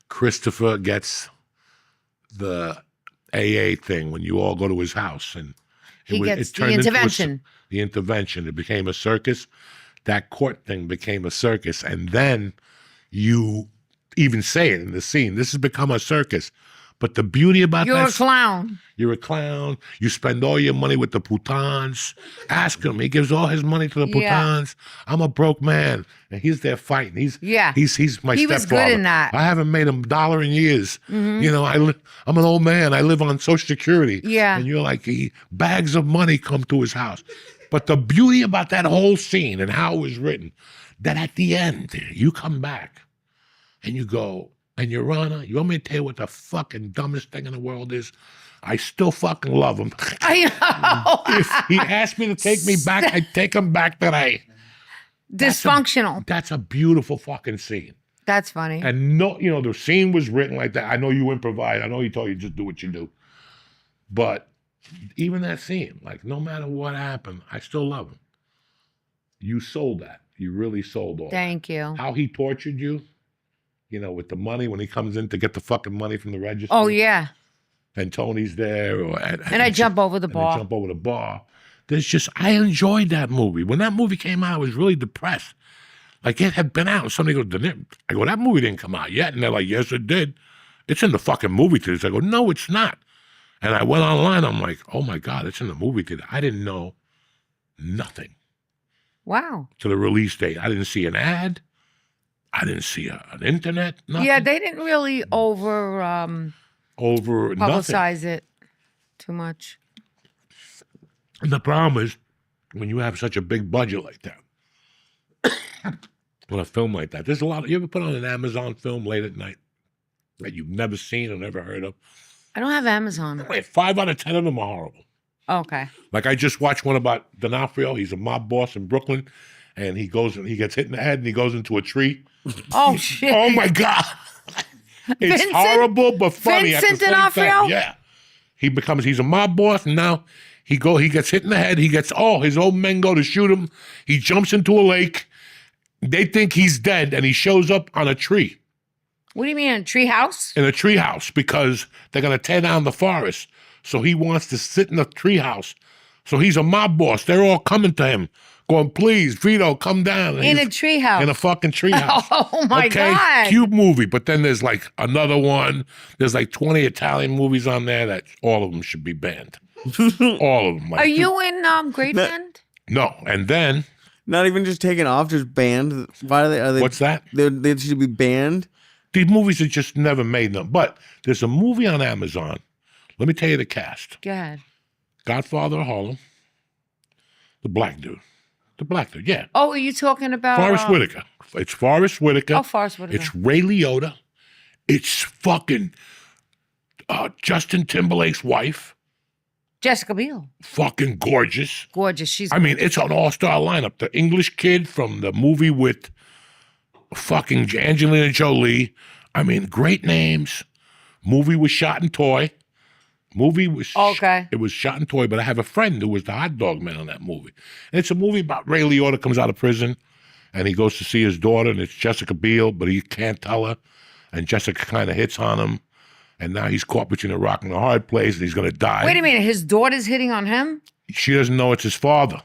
Christopher gets the AA thing, when you all go to his house. And He gets it the turned into intervention. the intervention. It became a circus. That court thing became a circus. And then you even say it in the scene. This has become a circus. But the beauty about You're that... a clown. You're a clown. You spend all your money with the putans. Ask him. He gives all his money to the putans. I'm a broke man. And he's there fighting. He's my stepfather. He was good in that. I haven't made $1 in years. You know, I'm an old man. I live on Social Security. Yeah. And you're like, bags of money come to his house. But the beauty about that whole scene and how it was written, that at the end, you come back and you go, and Your Honor, you want me to tell you what the fucking dumbest thing in the world is? I still fucking love him. I know. If he asked me to take me back, I'd take him back today. Dysfunctional. That's a beautiful fucking scene. That's funny. And no, you know, the scene was written like that. I know you improvise. I know he told you just do what you do. But even that scene, like no matter what happened, I still love him. You sold that. You really sold all Thank that. you. How he tortured you, you know, with the money when he comes in to get the fucking money from the register. Oh, yeah. And Tony's there. And I jump over the bar. Jump over the bar. There's just, I enjoyed that movie. When that movie came out, I was really depressed. Like it had been out. Somebody goes, I go, that movie didn't come out yet. And they're like, yes, it did. It's in the fucking movie theaters. I go, no, it's not. And I went online. I'm like, oh my God, it's in the movie theater. I didn't know nothing. Wow. To the release date. I didn't see an ad. I didn't see an internet. Nothing. Yeah, they didn't really publicize it too much. And the problem is, when you have such a big budget like that, on a film like that, there's a lot. You ever put on an Amazon film late at night that you've never seen or never heard of? I don't have Amazon. Wait, 5 out of 10 of them are horrible. Okay. Like I just watched one about D'Onofrio. He's a mob boss in Brooklyn, and he gets hit in the head and he goes into a tree. Oh shit! Oh my God! It's horrible but funny at the Vincent same D'Onofrio? time. Yeah, he's a mob boss, and now he gets hit in the head. his old men go to shoot him. He jumps into a lake. They think he's dead, and he shows up on a tree. What do you mean, a tree house? In a tree house, because they're gonna tear down the forest. So he wants to sit in the tree house. So he's a mob boss. They're all coming to him, going, please, Vito, come down. And in a tree house. In a fucking tree house. Oh my God. Cute movie. But then there's like another one. There's like 20 Italian movies on there that all of them should be banned. All of them. Like, are you in Gravesend? No. And then. Not even just taken off, just banned. Why are they? What's that? They should be banned. These movies are just never made them. But there's a movie on Amazon. Let me tell you the cast. Go ahead. Godfather of Harlem. The black dude, yeah. Oh, are you talking about Forrest Whitaker? It's Forrest Whitaker. Oh, Forrest Whitaker. It's Ray Liotta. It's fucking Justin Timberlake's wife. Jessica Biel. Fucking gorgeous. Gorgeous. I mean, it's an all-star lineup. The English kid from the movie with fucking Angelina Jolie. I mean, great names. Movie was shot in Toy. It was shot in Toy, but I have a friend who was the hot dog man on that movie. And it's a movie about Ray Liotta comes out of prison, and he goes to see his daughter, and it's Jessica Biel, but he can't tell her. And Jessica kind of hits on him, and now he's caught between a rock and a hard place, and he's going to die. Wait a minute, his daughter's hitting on him? She doesn't know it's his father.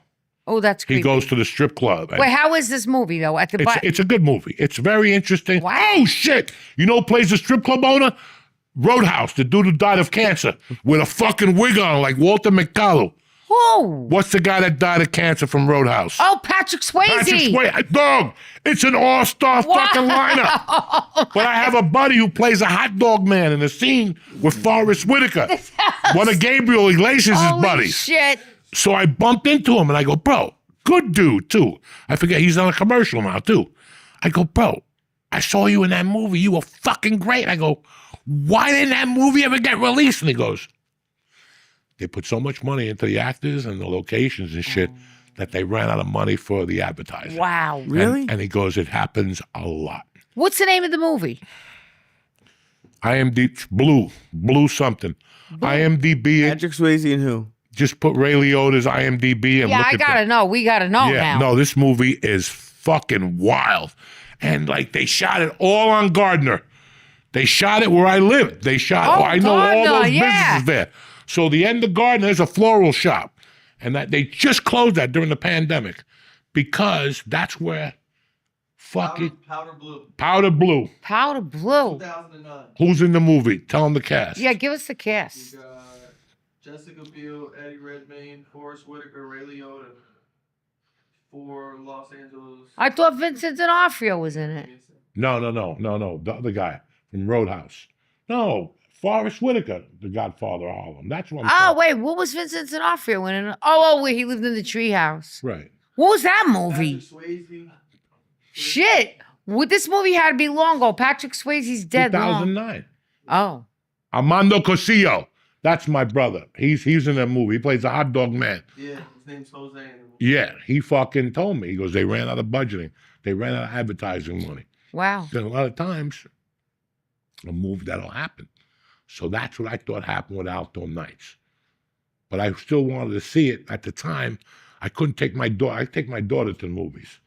Oh, that's creepy. He goes to the strip club. Wait, how is this movie, though? It's a good movie. It's very interesting. Wow. Oh, shit. You know who plays the strip club owner? Roadhouse, the dude who died of cancer, with a fucking wig on like Walter McDowell. Whoa. What's the guy that died of cancer from Roadhouse? Oh, Patrick Swayze. Patrick Swayze. Dog, it's an all-star fucking lineup. But I have a buddy who plays a hot dog man in a scene with Forrest Whitaker, one of Gabriel Iglesias' buddies. Shit. So I bumped into him and I go, bro, good dude too. I forget, he's on a commercial now too. I go, bro, I saw you in that movie. You were fucking great. I go, why didn't that movie ever get released? And he goes, they put so much money into the actors and the locations and shit that they ran out of money for the advertising. Wow. Really? And he goes, it happens a lot. What's the name of the movie? IMDb, Blue something. IMDb. Patrick Swayze and who? Just put Ray Liotta's IMDb and Yeah, look I at gotta that. know. We gotta know now. No, this movie is fucking wild. And like they shot it all on Gardner. They shot it where I lived. They shot, I know all those businesses there. So the end of Gardner is a floral shop. And that they just closed that during the pandemic because that's where fucking Powder Blue. Powder Blue. Powder Blue. 2009. Who's in the movie? Tell them the cast. Yeah, give us the cast. We got Jessica Biel, Eddie Redmayne, Forrest Whitaker, Ray Liotta for Los Angeles. I thought Vincent D'Onofrio was in it. No. The other guy from Roadhouse. No, Forrest Whitaker, the Godfather of Harlem. That's what I'm Oh, wait, what was Vincent D'Onofrio in? Oh, wait, he lived in the treehouse. Right. What was that movie? Swayze. Shit. This movie had to be long ago. Patrick Swayze's dead long. 2009. Oh. Armando Cosillo. That's my brother. He's in that movie. He plays a hot dog man. Yeah, his name's Jose. Yeah, he fucking told me. He goes, they ran out of budgeting. They ran out of advertising money. Wow. Then a lot of times, a movie that'll happen. So that's what I thought happened with Outdoor Nights. But I still wanted to see it. At the time, I couldn't take my daughter. I take my daughter to the movies.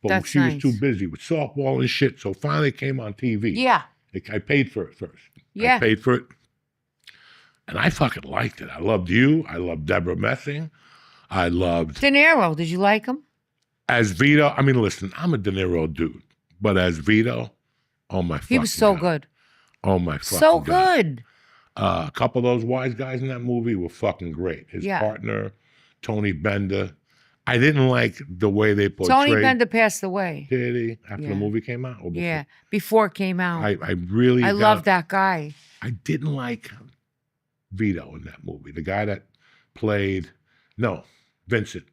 But That's she was nice. too busy with softball and shit. So finally it came on TV. Yeah. I paid for it first. Yeah. I paid for it. And I fucking liked it. I loved you. I loved Deborah Messing. I loved... De Niro, did you like him? As Vito, I mean, listen, I'm a De Niro dude. But as Vito, oh my fucking He was so God. good. Oh my fucking So God. good. A couple of those wise guys in that movie were fucking great. His partner, Tony Bender. I didn't like the way they portrayed... Tony Bender passed away. Did he? After the movie came out? Or before? Yeah, before it came out. I really... I love that guy. I didn't like Vito in that movie. The guy that played... No, Vincent.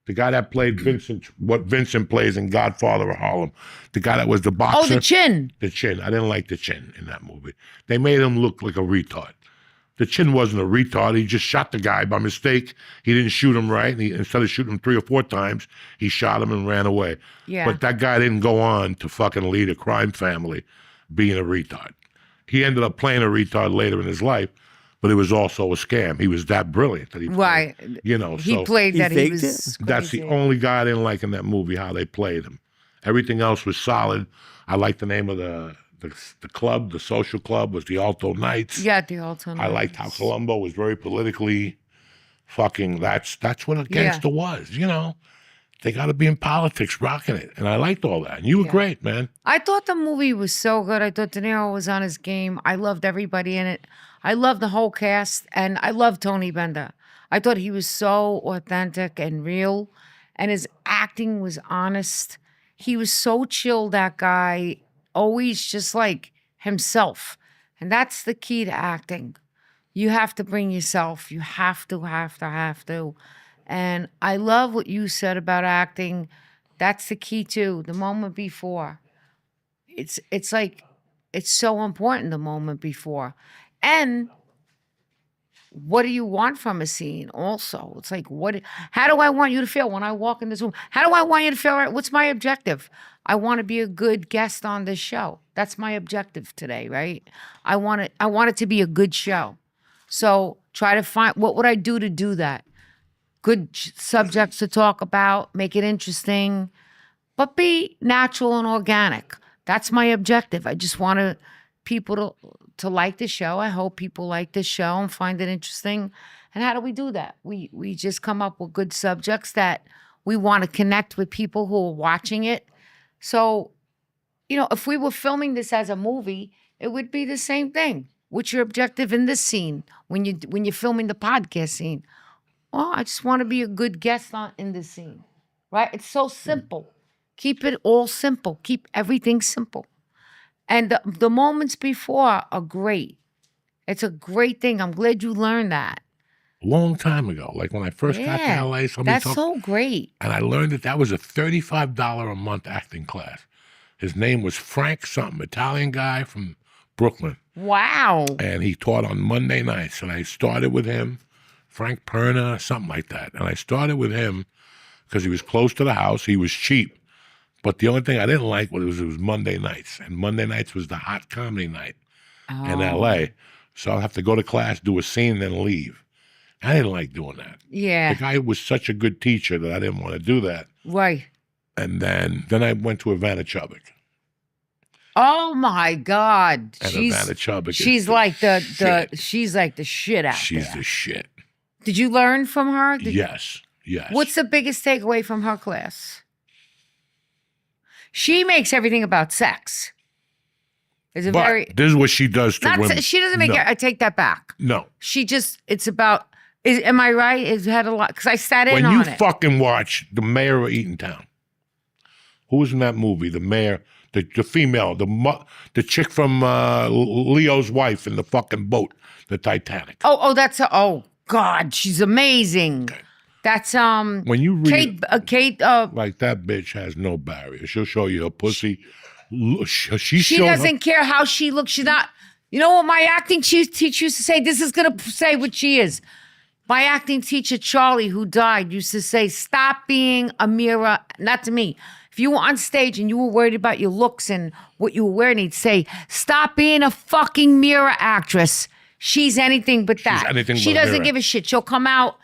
The guy that played Vincent, what Vincent plays in Godfather of Harlem. The guy that was the boxer. Oh, the chin. The chin. I didn't like the chin in that movie. They made him look like a retard. The chin wasn't a retard. He just shot the guy by mistake. He didn't shoot him right. Instead of shooting him 3 or 4 times, he shot him and ran away. Yeah. But that guy didn't go on to fucking lead a crime family being a retard. He ended up playing a retard later in his life, but it was also a scam. He was that brilliant that he played. Right. You know, He so played that. He faked was. that's the crazy. only guy I didn't like in that movie, how they played him. Everything else was solid. I liked the name of the club, the social club was the Alto Knights. Yeah, the alternate. I liked how Columbo was very politically fucking, that's what a gangster was, you know. They got to be in politics rocking it. And I liked all that. And you were great, man. I thought the movie was so good. I thought De Niro was on his game. I loved everybody in it. I loved the whole cast. And I loved Tony Bender. I thought he was so authentic and real. And his acting was honest. He was so chill, that guy. Always just like himself. And that's the key to acting. You have to bring yourself. You have to. And I love what you said about acting. That's the key too. The moment before. It's like, it's so important, the moment before. And what do you want from a scene also? It's like, how do I want you to feel when I walk in this room? How do I want you to feel? What's my objective? I want to be a good guest on this show. That's my objective today, right? I want it to be a good show. So try to find, what would I do to do that? Good subjects to talk about, make it interesting, but be natural and organic. That's my objective. I just want people to like the show. I hope people like this show and find it interesting. And how do we do that? We just come up with good subjects that we want to connect with people who are watching it. So, you know, if we were filming this as a movie, it would be the same thing. What's your objective in this scene when you're filming the podcast scene? Oh, I just want to be a good guest in this scene, right? It's so simple. Keep it all simple. Keep everything simple. And the moments before are great. It's a great thing. I'm glad you learned that. Long time ago, like when I first got to LA, somebody that's so great. And I learned that was a $35 a month acting class. His name was Frank something, Italian guy from Brooklyn. Wow. And he taught on Monday nights. And I started with him, Frank Perna, something like that. And I started with him because he was close to the house. He was cheap. But the only thing I didn't like was it was Monday nights. And Monday nights was the hot comedy night in LA. So I'll have to go to class, do a scene, and then leave. I didn't like doing that. Yeah. The guy was such a good teacher that I didn't want to do that. Right. And then I went to Ivana Chubbuck. Oh my God. And Ivana Chubbuck she's like she's like the shit out She's there. the shit. Did you learn from her? Yes. What's the biggest takeaway from her class? She makes everything about sex. This is what she does to women. She doesn't make it. I take that back. No. It's about, am I right? It had a lot, because I sat in on it. When you fucking watch The Mayor of Eatontown, who was in that movie? The mayor, the female, the chick from Leo's wife in the fucking boat, the Titanic. Oh God, she's amazing. Okay. That's when you read Kate like that bitch has no barrier. She'll show you her pussy. She doesn't care how she looks. She's not. You know what my acting teacher used to say? This is gonna say what she is. My acting teacher Charlie, who died, used to say, "Stop being a mirror." Not to me. If you were on stage and you were worried about your looks and what you were wearing, he'd say, "Stop being a fucking mirror actress. She's anything but that. She doesn't give a shit. She'll come out."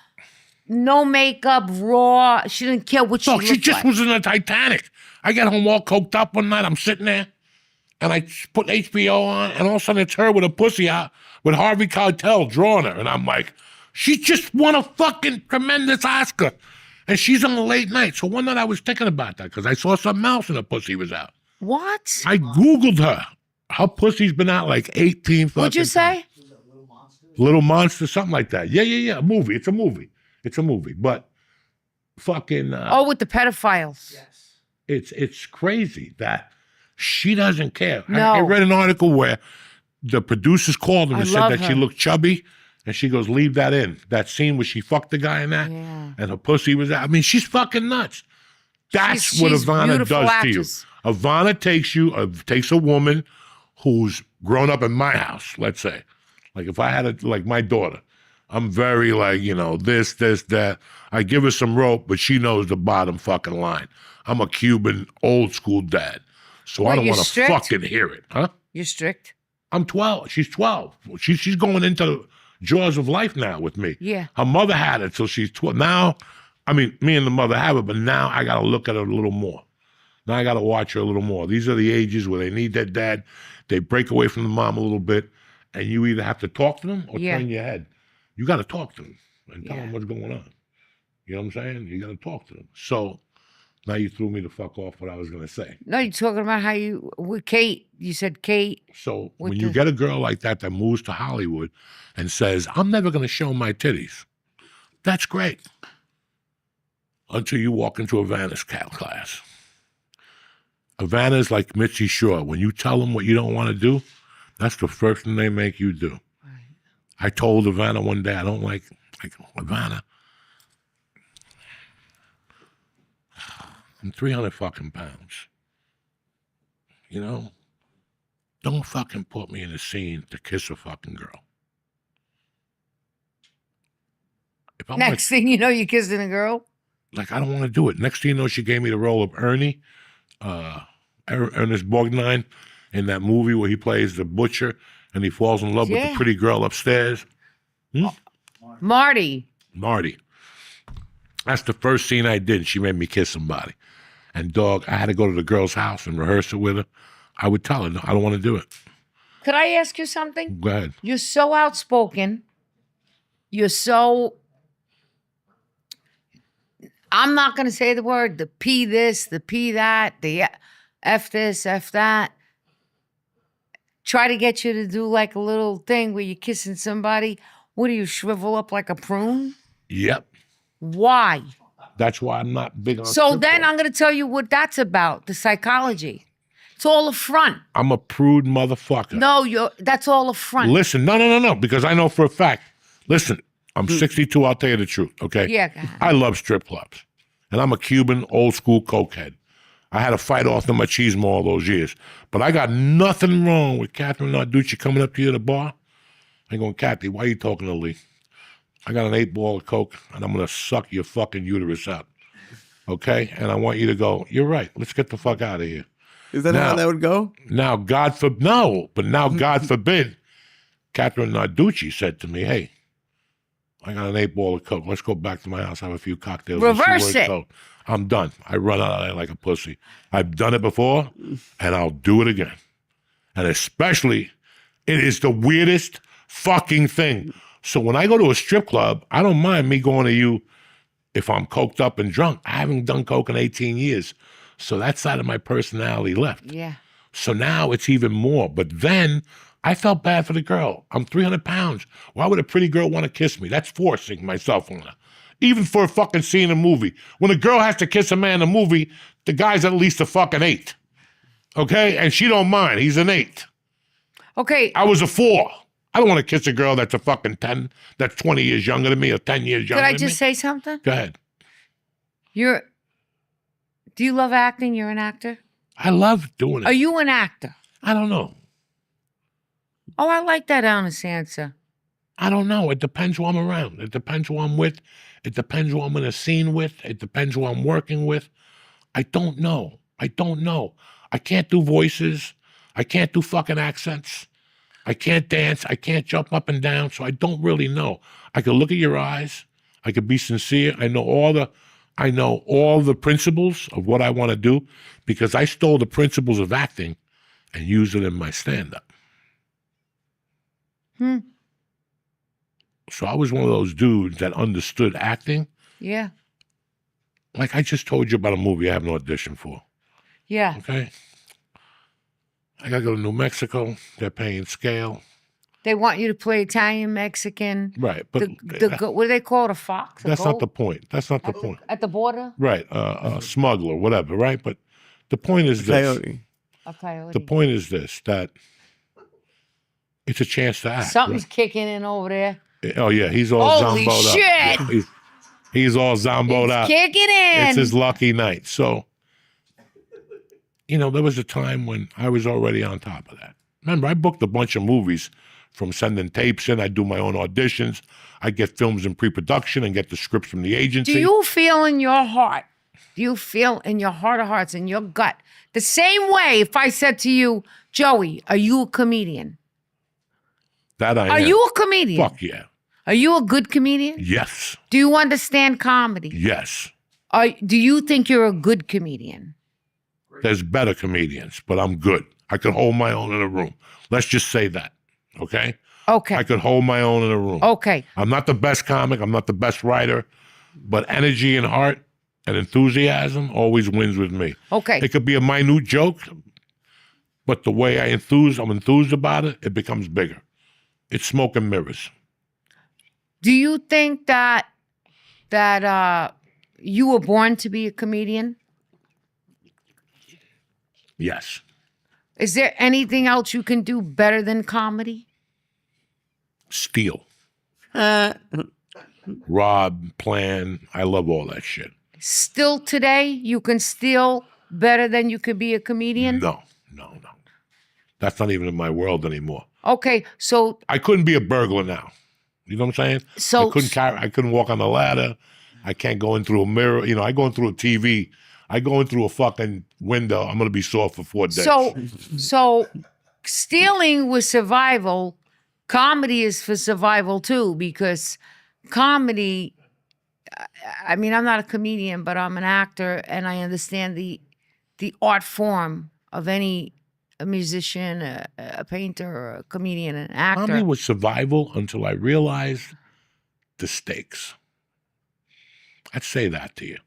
No makeup, raw. She didn't care what she looked like. She just was in the Titanic. I got home all coked up one night. I'm sitting there, and I put HBO on, and all of a sudden it's her with a pussy out with Harvey Keitel drawing her. And I'm like, she just won a fucking tremendous Oscar. And she's on a late night. So one night I was thinking about that because I saw something else and her pussy was out. What? I Googled her. Her pussy's been out like 18 fucking What'd you say? Little Monster, something like that. Yeah. A movie. It's a movie. But fucking with the pedophiles. Yes. It's crazy that she doesn't care. No. I read an article where the producers called her and said that she looked chubby, and she goes, "Leave that in." That scene where she fucked the guy in that, and her pussy was out. I mean, she's fucking nuts. That's what Ivana does to you. Ivana takes a woman who's grown up in my house, let's say. Like if I had like my daughter, I'm very like, this, that. I give her some rope, but she knows the bottom fucking line. I'm a Cuban old school dad. So I don't want to fucking hear it. Huh? You're strict? I'm 12. She's 12. She's going into the jaws of life now with me. Yeah. Her mother had it till she's 12. Now, I mean, me and the mother have it, but now I got to look at her a little more. Now I got to watch her a little more. These are the ages where they need their dad. They break away from the mom a little bit, and you either have to talk to them or turn your head. You got to talk to them and tell them what's going on. You know what I'm saying? You got to talk to them. So now you threw me the fuck off what I was going to say. No, you're talking about with Kate, you said Kate. So when you get a girl like that moves to Hollywood and says, "I'm never going to show my titties," that's great. Until you walk into Ivana's class. Ivana's like Mitzi Shore. When you tell them what you don't want to do, that's the first thing they make you do. I told Ivana one day, I don't like Ivana. I'm 300 fucking pounds. Don't fucking put me in a scene to kiss a fucking girl. Next thing you know, you're kissing a girl? Like, I don't want to do it. Next thing you know, she gave me the role of Ernie, Ernest Borgnine, in that movie where he plays the butcher and he falls in love with the pretty girl upstairs. Marty. That's the first scene I did. She made me kiss somebody. And dog, I had to go to the girl's house and rehearse it with her. I would tell her, "No, I don't want to do it." Could I ask you something? Go ahead. You're so outspoken. You're so... I'm not going to say the word, the P this, the P that, the F this, F that. Try to get you to do like a little thing where you're kissing somebody. What do you, shrivel up like a prune? Yep. Why? That's why I'm not big on So then I'm going to tell you what that's about, the psychology. It's all a front. I'm a prude motherfucker. No, that's all a front. Listen, no, because I know for a fact. Listen, I'm 62, I'll tell you the truth, okay? Yeah, go ahead. I love strip clubs. And I'm a Cuban, old school cokehead. I had a fight off the machismo all those years. But I got nothing wrong with Kathrine Narducci coming up to you at the bar. I'm going, "Kathy, why are you talking to Lee? I got an 8-ball of coke, and I'm going to suck your fucking uterus out. Okay? And I want you to go, 'You're right. Let's get the fuck out of here.'" Is that how that would go? Now, God forbid, God forbid, Kathrine Narducci said to me, "Hey, I got an 8-ball of Coke. Let's go back to my house, have a few cocktails. Reverse it. Coke. I'm done. I run out of there like a pussy. I've done it before, and I'll do it again. And especially, it is the weirdest fucking thing. So when I go to a strip club, I don't mind me going to you if I'm coked up and drunk. I haven't done coke in 18 years. So that side of my personality left. Yeah. So now it's even more. But then I felt bad for the girl. I'm 300 pounds. Why would a pretty girl want to kiss me? That's forcing myself on her. Even for a fucking scene in a movie. When a girl has to kiss a man in a movie, the guy's at least a fucking 8. Okay? And she don't mind. He's an 8. Okay. I was a 4. I don't want to kiss a girl that's a fucking 10, that's 20 years younger than me or 10 years younger than me. Could I just say something? Go ahead. Do you love acting? You're an actor? I love doing it. Are you an actor? I don't know. Oh, I like that honest answer. I don't know. It depends who I'm around. It depends who I'm with. It depends who I'm in a scene with. It depends who I'm working with. I don't know. I don't know. I can't do voices. I can't do fucking accents. I can't dance. I can't jump up and down. So I don't really know. I could look at your eyes. I could be sincere. I know all the principles of what I want to do because I stole the principles of acting and used it in my stand-up. So I was one of those dudes that understood acting. Yeah. Like I just told you about a movie I have an audition for. Yeah. Okay? I got to go to New Mexico. They're paying scale. They want you to play Italian, Mexican. Right. But what do they call it, a fox? That's not the point. That's not the point. At the border? Right. A smuggler, whatever, right? But the point is this. A coyote. The point is this, that it's a chance to act. Something's right? kicking in over there. Oh, yeah. He's all Holy zomboed shit. up. Yeah, he's all zomboed out. Kicking in. It's his lucky night. So, there was a time when I was already on top of that. Remember, I booked a bunch of movies from sending tapes in. I do my own auditions. I get films in pre-production and get the scripts from the agency. Do you feel in your heart, of hearts, in your gut, the same way if I said to you, Joey, are you a comedian? That I am. Are you a comedian? Fuck yeah. Are you a good comedian? Yes. Do you understand comedy? Yes. Do you think you're a good comedian? There's better comedians, but I'm good. I could hold my own in a room. Let's just say that, okay? Okay. I could hold my own in a room. Okay. I'm not the best comic. I'm not the best writer, but energy and heart and enthusiasm always wins with me. Okay. It could be a minute joke, but the way I'm enthused about it, it becomes bigger. It's smoke and mirrors. Do you think that you were born to be a comedian? Yes. Is there anything else you can do better than comedy? Steal. Rob, plan. I love all that shit. Still today, you can steal better than you could be a comedian? No. That's not even in my world anymore. Okay, so I couldn't be a burglar now. You know what I'm saying? So I couldn't walk on a ladder. I can't go in through a mirror. I go in through a TV. I go in through a fucking window. I'm gonna be sore for 4 days. So stealing was survival. Comedy is for survival too, because comedy, I mean, I'm not a comedian, but I'm an actor, and I understand the art form of a musician, a painter, or a comedian, an actor. Comedy was survival until I realized the stakes. I'd say that to you.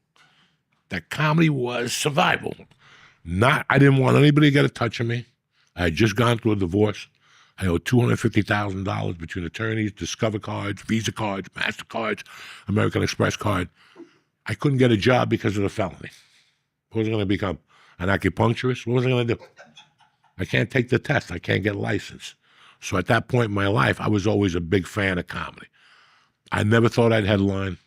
That comedy was survival. I didn't want anybody to get a touch of me. I had just gone through a divorce. I owed $250,000 between attorneys, Discover cards, Visa cards, MasterCards, American Express card. I couldn't get a job because of the felony. What was I going to become? An acupuncturist? What was I going to do? I can't take the test. I can't get licensed. So at that point in my life, I was always a big fan of comedy. I never thought I'd headline.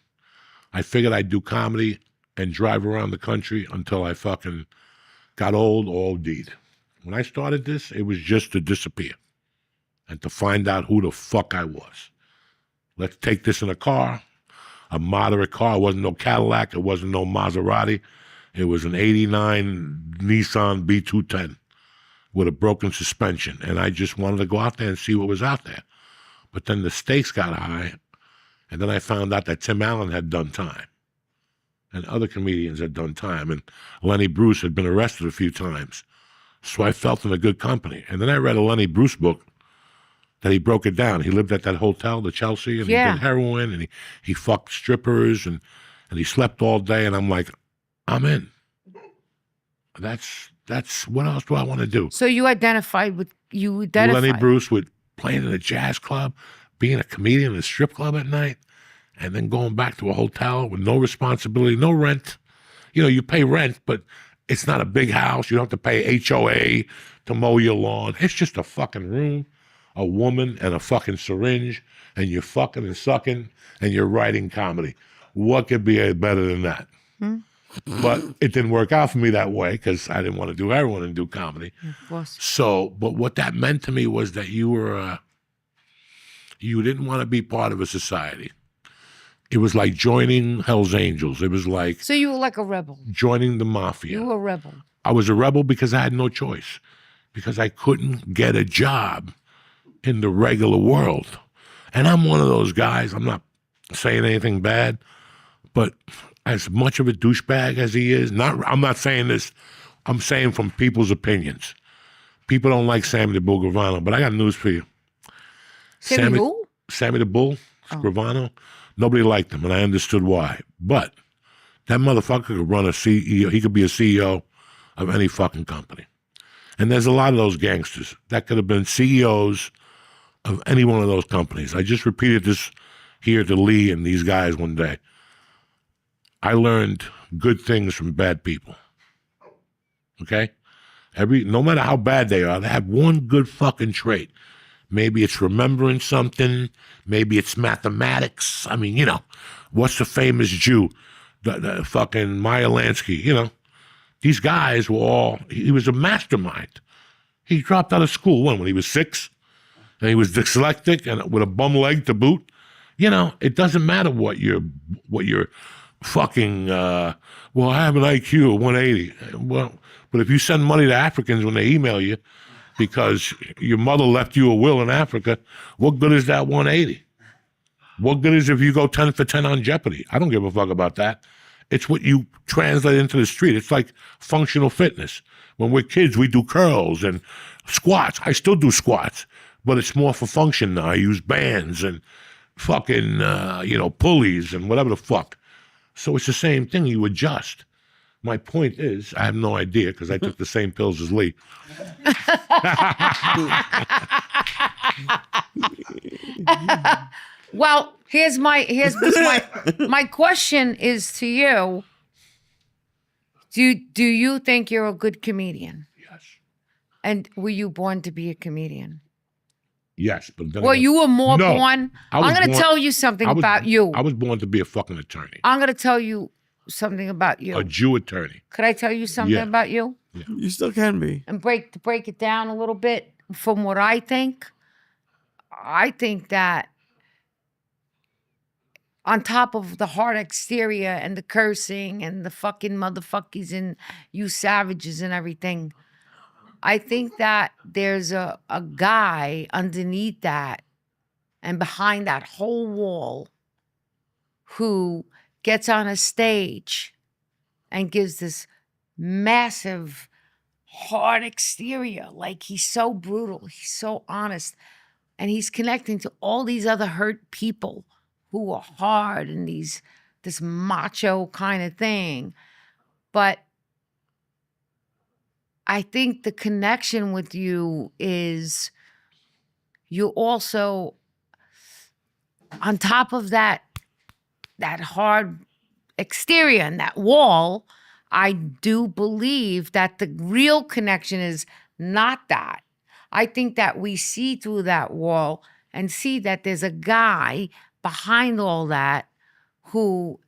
I figured I'd do comedy and drive around the country until I fucking got old or OD'd. When I started this, it was just to disappear and to find out who the fuck I was. Let's take this in a car, a moderate car. It wasn't no Cadillac. It wasn't no Maserati. It was an 89 Nissan B210 with a broken suspension. And I just wanted to go out there and see what was out there. But then the stakes got high, And then I found out that Tim Allen had done time. And other comedians had done time. And Lenny Bruce had been arrested a few times. So I felt in a good company. And then I read a Lenny Bruce book that he broke it down. He lived at that hotel, the Chelsea, and he did heroin, and he fucked strippers, and he slept all day. And I'm like, I'm in. That's what else do I want to do? So you identified with Lenny Bruce with playing in a jazz club, being a comedian in a strip club at night, and then going back to a hotel with no responsibility, no rent. You know, you pay rent, but it's not a big house. You don't have to pay HOA to mow your lawn. It's just a fucking room, a woman, and a fucking syringe, and you're fucking and sucking, and you're writing comedy. What could be better than that? But it didn't work out for me that way because I didn't want to do heroin and do comedy. Of course. So, but what that meant to me was that you were, you didn't want to be part of a society. It was like joining Hell's Angels. It was like... So you were like a rebel. Joining the mafia. You were a rebel. I was a rebel because I had no choice. Because I couldn't get a job in the regular world. And I'm one of those guys, I'm not saying anything bad, but as much of a douchebag as he is, I'm not saying this, I'm saying from people's opinions. People don't like Sammy the Bull Gravano, but I got news for you. Sammy who? Sammy the Bull Gravano. Nobody liked him, and I understood why. But that motherfucker could run a CEO. He could be a CEO of any fucking company. And there's a lot of those gangsters that could have been CEOs of any one of those companies. I just repeated this here to Lee and these guys one day. I learned good things from bad people. Okay? No matter how bad they are, they have one good fucking trait. Maybe it's remembering something. Maybe it's mathematics. I mean, you know, what's the famous Jew? The fucking Meyer Lansky, you know. These guys were all, he was a mastermind. He dropped out of school when he was 6, and he was dyslexic and with a bum leg to boot. You know, it doesn't matter what your fucking, well, I have an IQ of 180. Well, but if you send money to Africans when they email you because your mother left you a will in Africa, what good is that 180? What good is if you go 10 for 10 on Jeopardy? I don't give a fuck about that. It's what you translate into the street. It's like functional fitness. When we're kids, we do curls and squats. I still do squats, but it's more for function now. I use bands and fucking, pulleys and whatever the fuck. So it's the same thing. You adjust. My point is, I have no idea because I took the same pills as Lee. Well, here's my question is to you. Do you think you're a good comedian? Yes. And were you born to be a comedian? Yes, but then you were more born. I'm going to tell you something about you. I was born to be a fucking attorney. I'm going to tell you something about you. A Jew attorney. Could I tell you something about you? Yeah. You still can be. And break it down a little bit from what I think. I think that on top of the hard exterior and the cursing and the fucking motherfuckers and you savages and everything, I think that there's a guy underneath that and behind that whole wall who gets on a stage and gives this massive, hard exterior. Like he's so brutal, he's so honest, and he's connecting to all these other hurt people who are hard and this macho kind of thing. But I think the connection with you is you also, on top of that hard exterior and that wall, I do believe that the real connection is not that. I think that we see through that wall and see that there's a guy behind all that who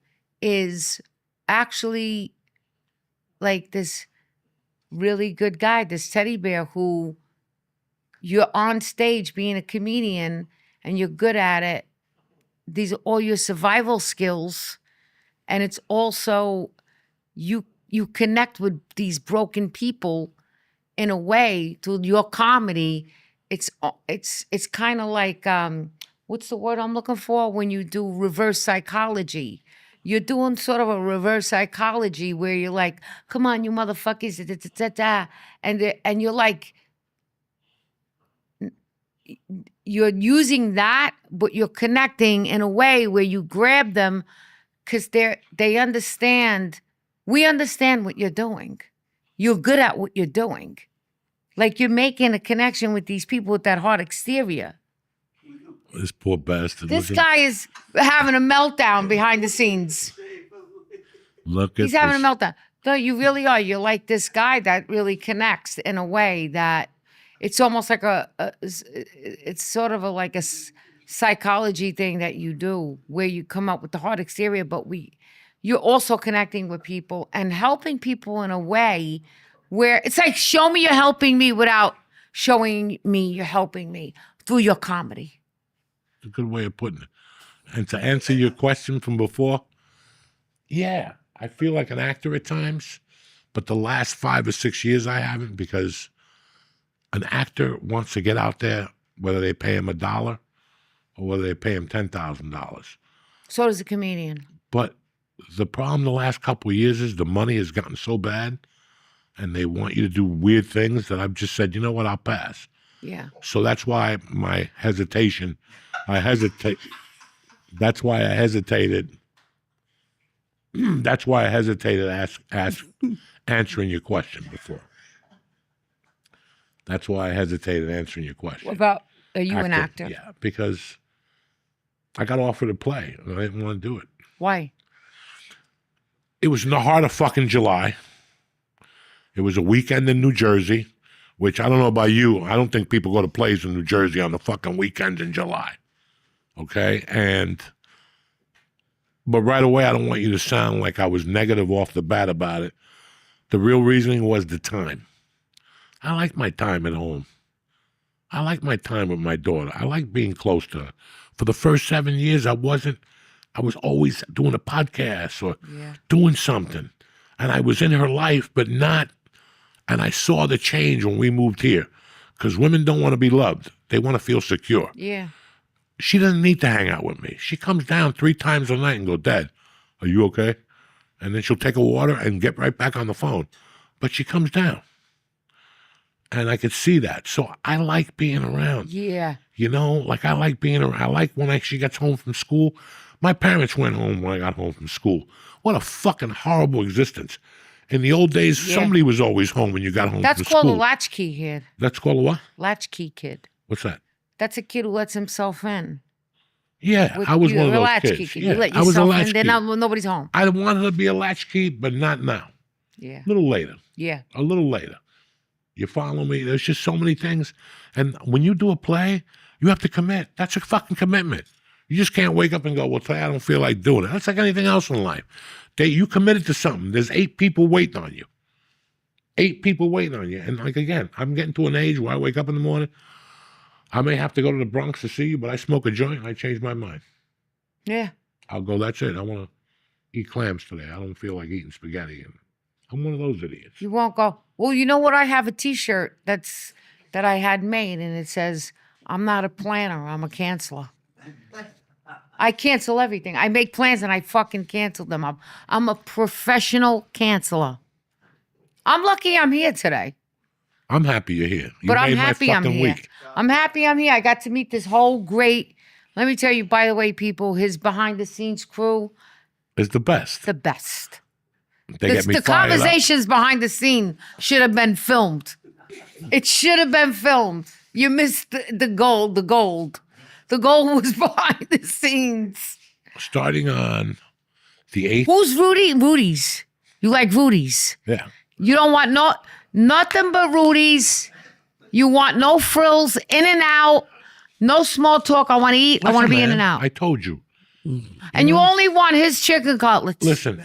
is actually like this really good guy, this teddy bear who you're on stage being a comedian and you're good at it. These are all your survival skills. And it's also, you connect with these broken people in a way through your comedy. It's kind of like, what's the word I'm looking for? When you do reverse psychology. You're doing sort of a reverse psychology where you're like, come on, you motherfuckers, da, da, da, da, and you're like, you're using that, but you're connecting in a way where you grab them because they understand. We understand what you're doing. You're good at what you're doing. Like you're making a connection with these people with that hard exterior. This poor bastard. This guy is having a meltdown behind the scenes. He's having a meltdown. No, you really are. You're like this guy that really connects in a way that it's almost like it's sort of like a psychology thing that you do where you come up with the hard exterior, but you're also connecting with people and helping people in a way where it's like, show me you're helping me without showing me you're helping me through your comedy. A good way of putting it. And to answer your question from before, yeah, I feel like an actor at times, but the last 5 or 6 years I haven't, because an actor wants to get out there, whether they pay him $1 or whether they pay him $10,000. So does a comedian. But the problem the last couple of years is the money has gotten so bad and they want you to do weird things that I've just said, you know what, I'll pass. Yeah. So that's why my hesitation, that's why I hesitated. That's why I hesitated answering your question before. That's why I hesitated answering your question. What about, are you an actor? Yeah, because I got offered to play and I didn't want to do it. Why? It was in the heart of fucking July. It was a weekend in New Jersey, which I don't know about you. I don't think people go to plays in New Jersey on the fucking weekend in July. Okay? But right away, I don't want you to sound like I was negative off the bat about it. The real reasoning was the time. I like my time at home. I like my time with my daughter. I like being close to her. For the first 7 years, I was always doing a podcast or doing something. And I was in her life, but not. And I saw the change when we moved here. Because women don't want to be loved. They want to feel secure. Yeah. She doesn't need to hang out with me. She comes down 3 times a night and go, Dad, are you okay? And then she'll take a water and get right back on the phone. But she comes down. And I could see that. So I like being around. Yeah. You know, like I like being around. I like when she gets home from school. My parents went home when I got home from school. What a fucking horrible existence. In the old days, somebody was always home when you got home from school. That's called a latchkey kid. That's called a what? Latchkey kid. What's that? That's a kid who lets himself in. Yeah, I was one of those kids. Kid. Yeah, you let I was a yourself latchkey. in, then nobody's home. I wanted to be a latchkey, but not now. Yeah. A little later. Yeah. A little later. You follow me? There's just so many things. And when you do a play, you have to commit. That's a fucking commitment. You just can't wake up and go, well, today I don't feel like doing it. That's like anything else in life. You committed to something. There's 8 people waiting on you. 8 people waiting on you. And like, again, I'm getting to an age where I wake up in the morning. I may have to go to the Bronx to see you, but I smoke a joint and I change my mind. Yeah. I'll go, that's it. I want to eat clams today. I don't feel like eating spaghetti. And I'm one of those idiots. You won't go, well, you know what? I have a T-shirt that I had made, and it says, I'm not a planner, I'm a canceler. I cancel everything. I make plans and I fucking cancel them. I'm a professional canceler. I'm lucky I'm here today. I'm happy you're here. But I'm happy I'm here. Week. I'm happy I'm here. I got to meet this whole great, let me tell you, by the way, people, his behind-the-scenes crew is the best. The best. The conversations behind the scene should have been filmed. It should have been filmed. You missed the gold. The gold was behind the scenes. Starting on the 8th. Who's Rudy? Rudy's. You like Rudy's? Yeah. You don't want nothing but Rudy's. You want no frills, in and out, no small talk. I want to eat. I want to be in and out. I told you. And you only want his chicken cutlets. Listen.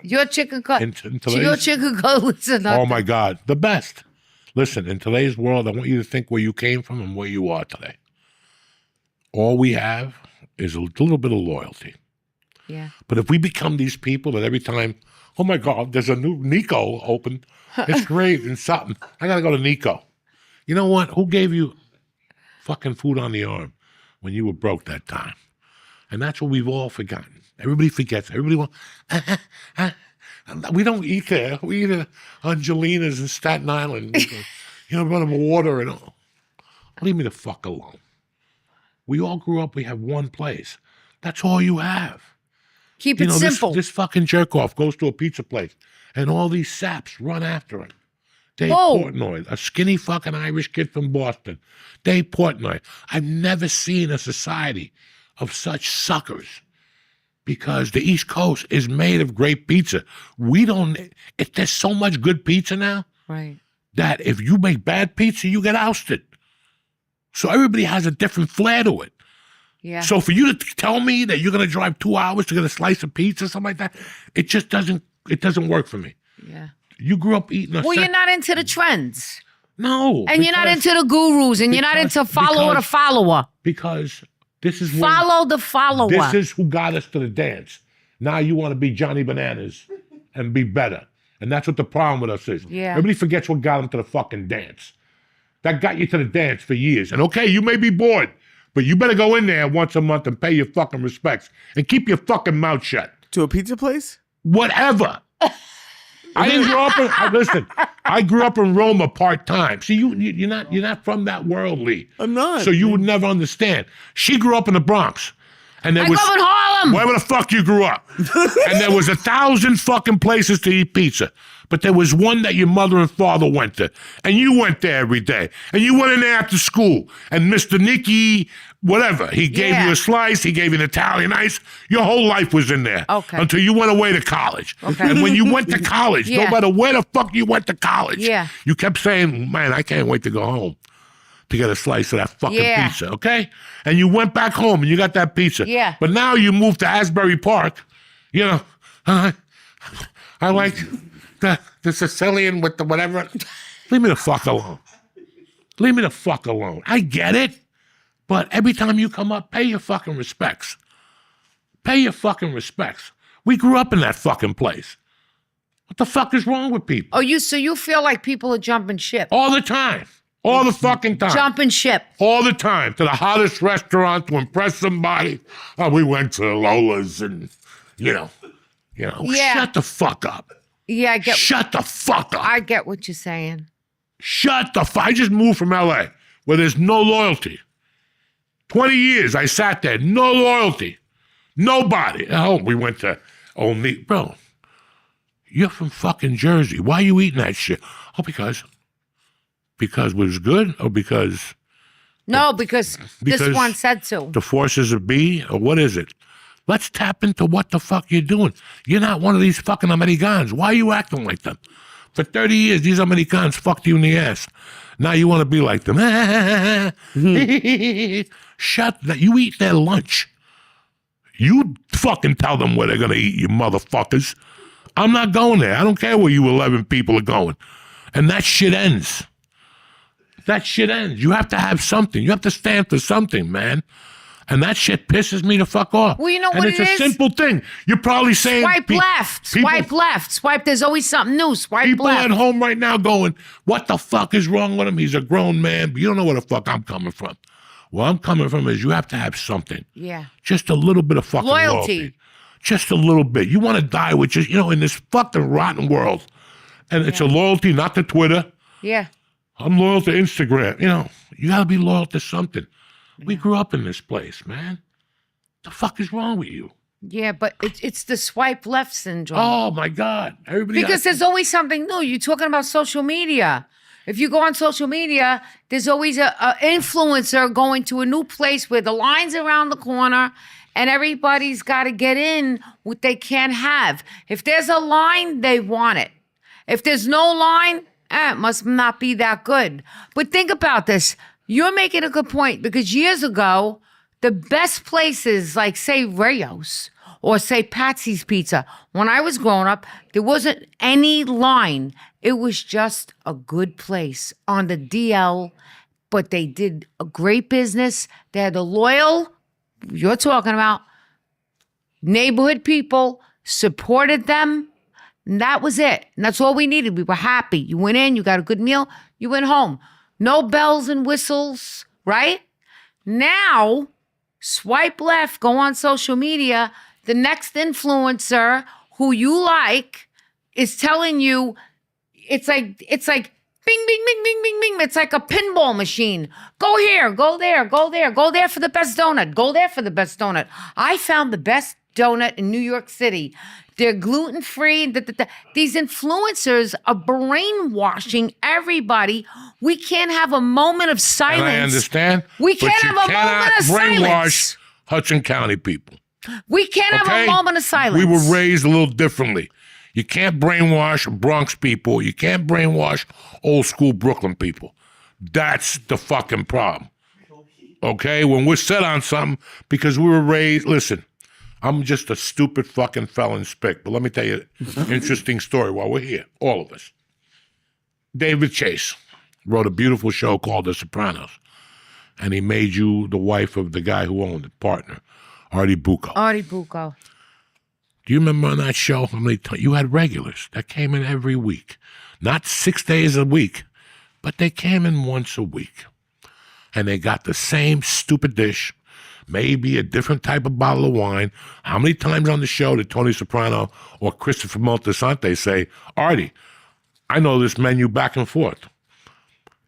Your chicken cutlets. Your chicken cutlets are not. Oh my God, the best. Listen, in today's world, I want you to think where you came from and where you are today. All we have is a little bit of loyalty. Yeah. But if we become these people that every time, oh my God, there's a new Nico open. It's great and something. I got to go to Nico. You know what? Who gave you fucking food on the arm when you were broke that time. And that's what we've all forgotten. Everybody forgets. Everybody wants, we don't eat there. We eat at Angelina's in Staten Island. Run of water and all. Leave me the fuck alone. We all grew up, we have one place. That's all you have. Keep it simple. This fucking jerk off goes to a pizza place and all these saps run after him. Dave Portnoy, a skinny fucking Irish kid from Boston. Dave Portnoy. I've never seen a society of such suckers because the East Coast is made of great pizza. There's so much good pizza now. Right. That if you make bad pizza, you get ousted. So everybody has a different flair to it. Yeah. So for you to tell me that you're going to drive 2 hours to get a slice of pizza, something like that, it just doesn't work for me. Yeah. You grew up eating you're not into the trends. No. And you're not into the gurus, and you're not into follower the follower. Because this is follow the follower. This is who got us to the dance. Now you want to be Johnny Bananas and be better. And that's what the problem with us is. Yeah. Everybody forgets what got them to the fucking dance. That got you to the dance for years. And okay, you may be bored, but you better go in there once a month and pay your fucking respects and keep your fucking mouth shut. To a pizza place? Whatever. I didn't grow up in, listen, I grew up in Roma part-time. See, you're not from that world, Lee. I'm not. So you would never understand. She grew up in the Bronx. And I grew up in Harlem. Wherever the fuck you grew up. And there was 1,000 fucking places to eat pizza. But there was one that your mother and father went to. And you went there every day. And you went in there after school. And Mr. Nicky, whatever, he gave you a slice. He gave you an Italian ice. Your whole life was in there. Okay. Until you went away to college. Okay. And when you went to college, no matter where the fuck you went to college, you kept saying, man, I can't wait to go home to get a slice of that fucking pizza, okay? And you went back home and you got that pizza. Yeah. But now you moved to Asbury Park. I like the Sicilian with the whatever. Leave me the fuck alone. Leave me the fuck alone. I get it. But every time you come up, pay your fucking respects. Pay your fucking respects. We grew up in that fucking place. What the fuck is wrong with people? Oh, so you feel like people are jumping ship? All the time. All the fucking time. Jumping ship. All the time. To the hottest restaurant to impress somebody. Oh, we went to Lola's and, shut the fuck up. Yeah, I get. Shut the fuck up. I get what you're saying. Shut the fuck. I just moved from LA where there's no loyalty. 20 years I sat there. No loyalty. Nobody. Oh, we went to only. Bro, you're from fucking Jersey. Why are you eating that shit? Oh, because it was good or because... No, because this one said so. The forces of B or what is it? Let's tap into what the fuck you're doing. You're not one of these fucking Americans. Why are you acting like them? For 30 years, these Americans fucked you in the ass. Now you want to be like them. Shut that. You eat their lunch. You fucking tell them where they're going to eat, you motherfuckers. I'm not going there. I don't care where you 11 people are going. And that shit ends. That shit ends. You have to have something. You have to stand for something, man. And that shit pisses me the fuck off. Well, you know what it is? And it's a simple thing. You're probably saying... Swipe left. Swipe left. Swipe. There's always something new. Swipe people left. People at home right now going, what the fuck is wrong with him? He's a grown man. But you don't know where the fuck I'm coming from. Where I'm coming from is you have to have something. Yeah. Just a little bit of fucking loyalty. Just a little bit. You want to die with just, in this fucking rotten world. And it's a loyalty, not to Twitter. Yeah. I'm loyal to Instagram. You got to be loyal to something. We grew up in this place, man. The fuck is wrong with you? Yeah, but it's the swipe left syndrome. Oh, my God. Because there's always something new. You're talking about social media. If you go on social media, there's always a influencer going to a new place where the line's around the corner and everybody's got to get in what they can't have. If there's a line, they want it. If there's no line, it must not be that good. But think about this. You're making a good point because years ago, the best places like, say, Rayo's or, say, Patsy's Pizza, when I was growing up, there wasn't any line. It was just a good place on the DL, but they did a great business. They had the loyal, you're talking about, neighborhood people, supported them, and that was it. And that's all we needed. We were happy. You went in, you got a good meal, you went home. No bells and whistles, right? Now, swipe left, go on social media. The next influencer who you like is telling you it's like bing, bing, bing, bing, bing, bing. It's like a pinball machine. Go here, go there, go there, go there for the best donut. Go there for the best donut. I found the best donut in New York City. They're gluten-free. These influencers are brainwashing everybody. We can't have a moment of silence. And I understand. We can't have a moment of silence. Brainwash Hudson County people. We can't have a moment of silence. We were raised a little differently. You can't brainwash Bronx people. You can't brainwash old school Brooklyn people. That's the fucking problem. Okay? When we're set on something, because we were raised, listen, I'm just a stupid fucking felon spick, but let me tell you an interesting story while we're here, all of us. David Chase wrote a beautiful show called The Sopranos, and he made you the wife of the guy who owned it, partner, Artie Bucco. Artie Bucco. Do you remember on that show how many times you had regulars that came in every week? Not 6 days a week, but they came in once a week. And they got the same stupid dish, maybe a different type of bottle of wine. How many times on the show did Tony Soprano or Christopher Moltisanti say, Artie, I know this menu back and forth.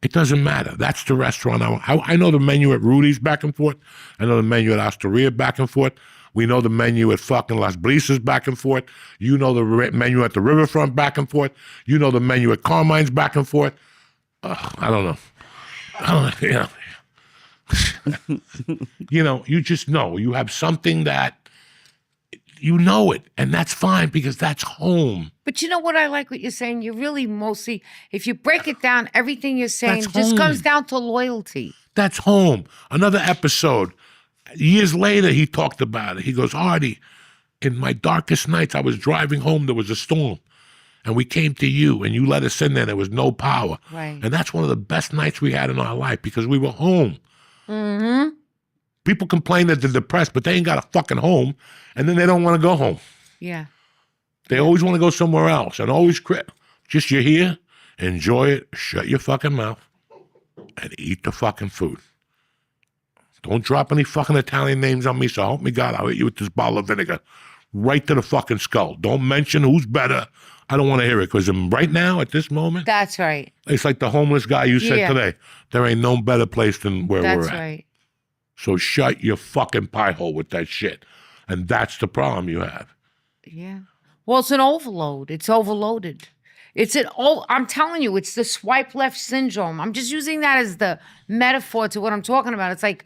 It doesn't matter. That's the restaurant. I know the menu at Rudy's back and forth. I know the menu at Osteria back and forth. We know the menu at fucking Las Brisas back and forth. You know the menu at the Riverfront back and forth. You know the menu at Carmine's back and forth. I don't know. You know, you just know. You have something that you know it, and that's fine because that's home. But you know what I like what you're saying? You're really mostly, if you break it down, everything you're saying That's just home. comes down to loyalty. That's home. Another episode. Years later, he talked about it. He goes, Artie, in my darkest nights, I was driving home. There was a storm. And we came to you, and you let us in there. There was no power. Right. And that's one of the best nights we had in our life because we were home. Mm-hmm. People complain that they're depressed, but they ain't got a fucking home, and then they don't want to go home. Yeah. They always want to go somewhere else, and always just you're here, enjoy it, shut your fucking mouth, and eat the fucking food. Don't drop any fucking Italian names on me, so help me God, I'll hit you with this bottle of vinegar right to the fucking skull. Don't mention who's better. I don't want to hear it, because right now, at this moment, That's right. it's like the homeless guy you said today. There ain't no better place than where we're That's at. right. So shut your fucking pie hole with that shit. And that's the problem you have. Yeah. Well, it's an overload. It's overloaded. I'm telling you, it's the swipe left syndrome. I'm just using that as the metaphor to what I'm talking about. It's like,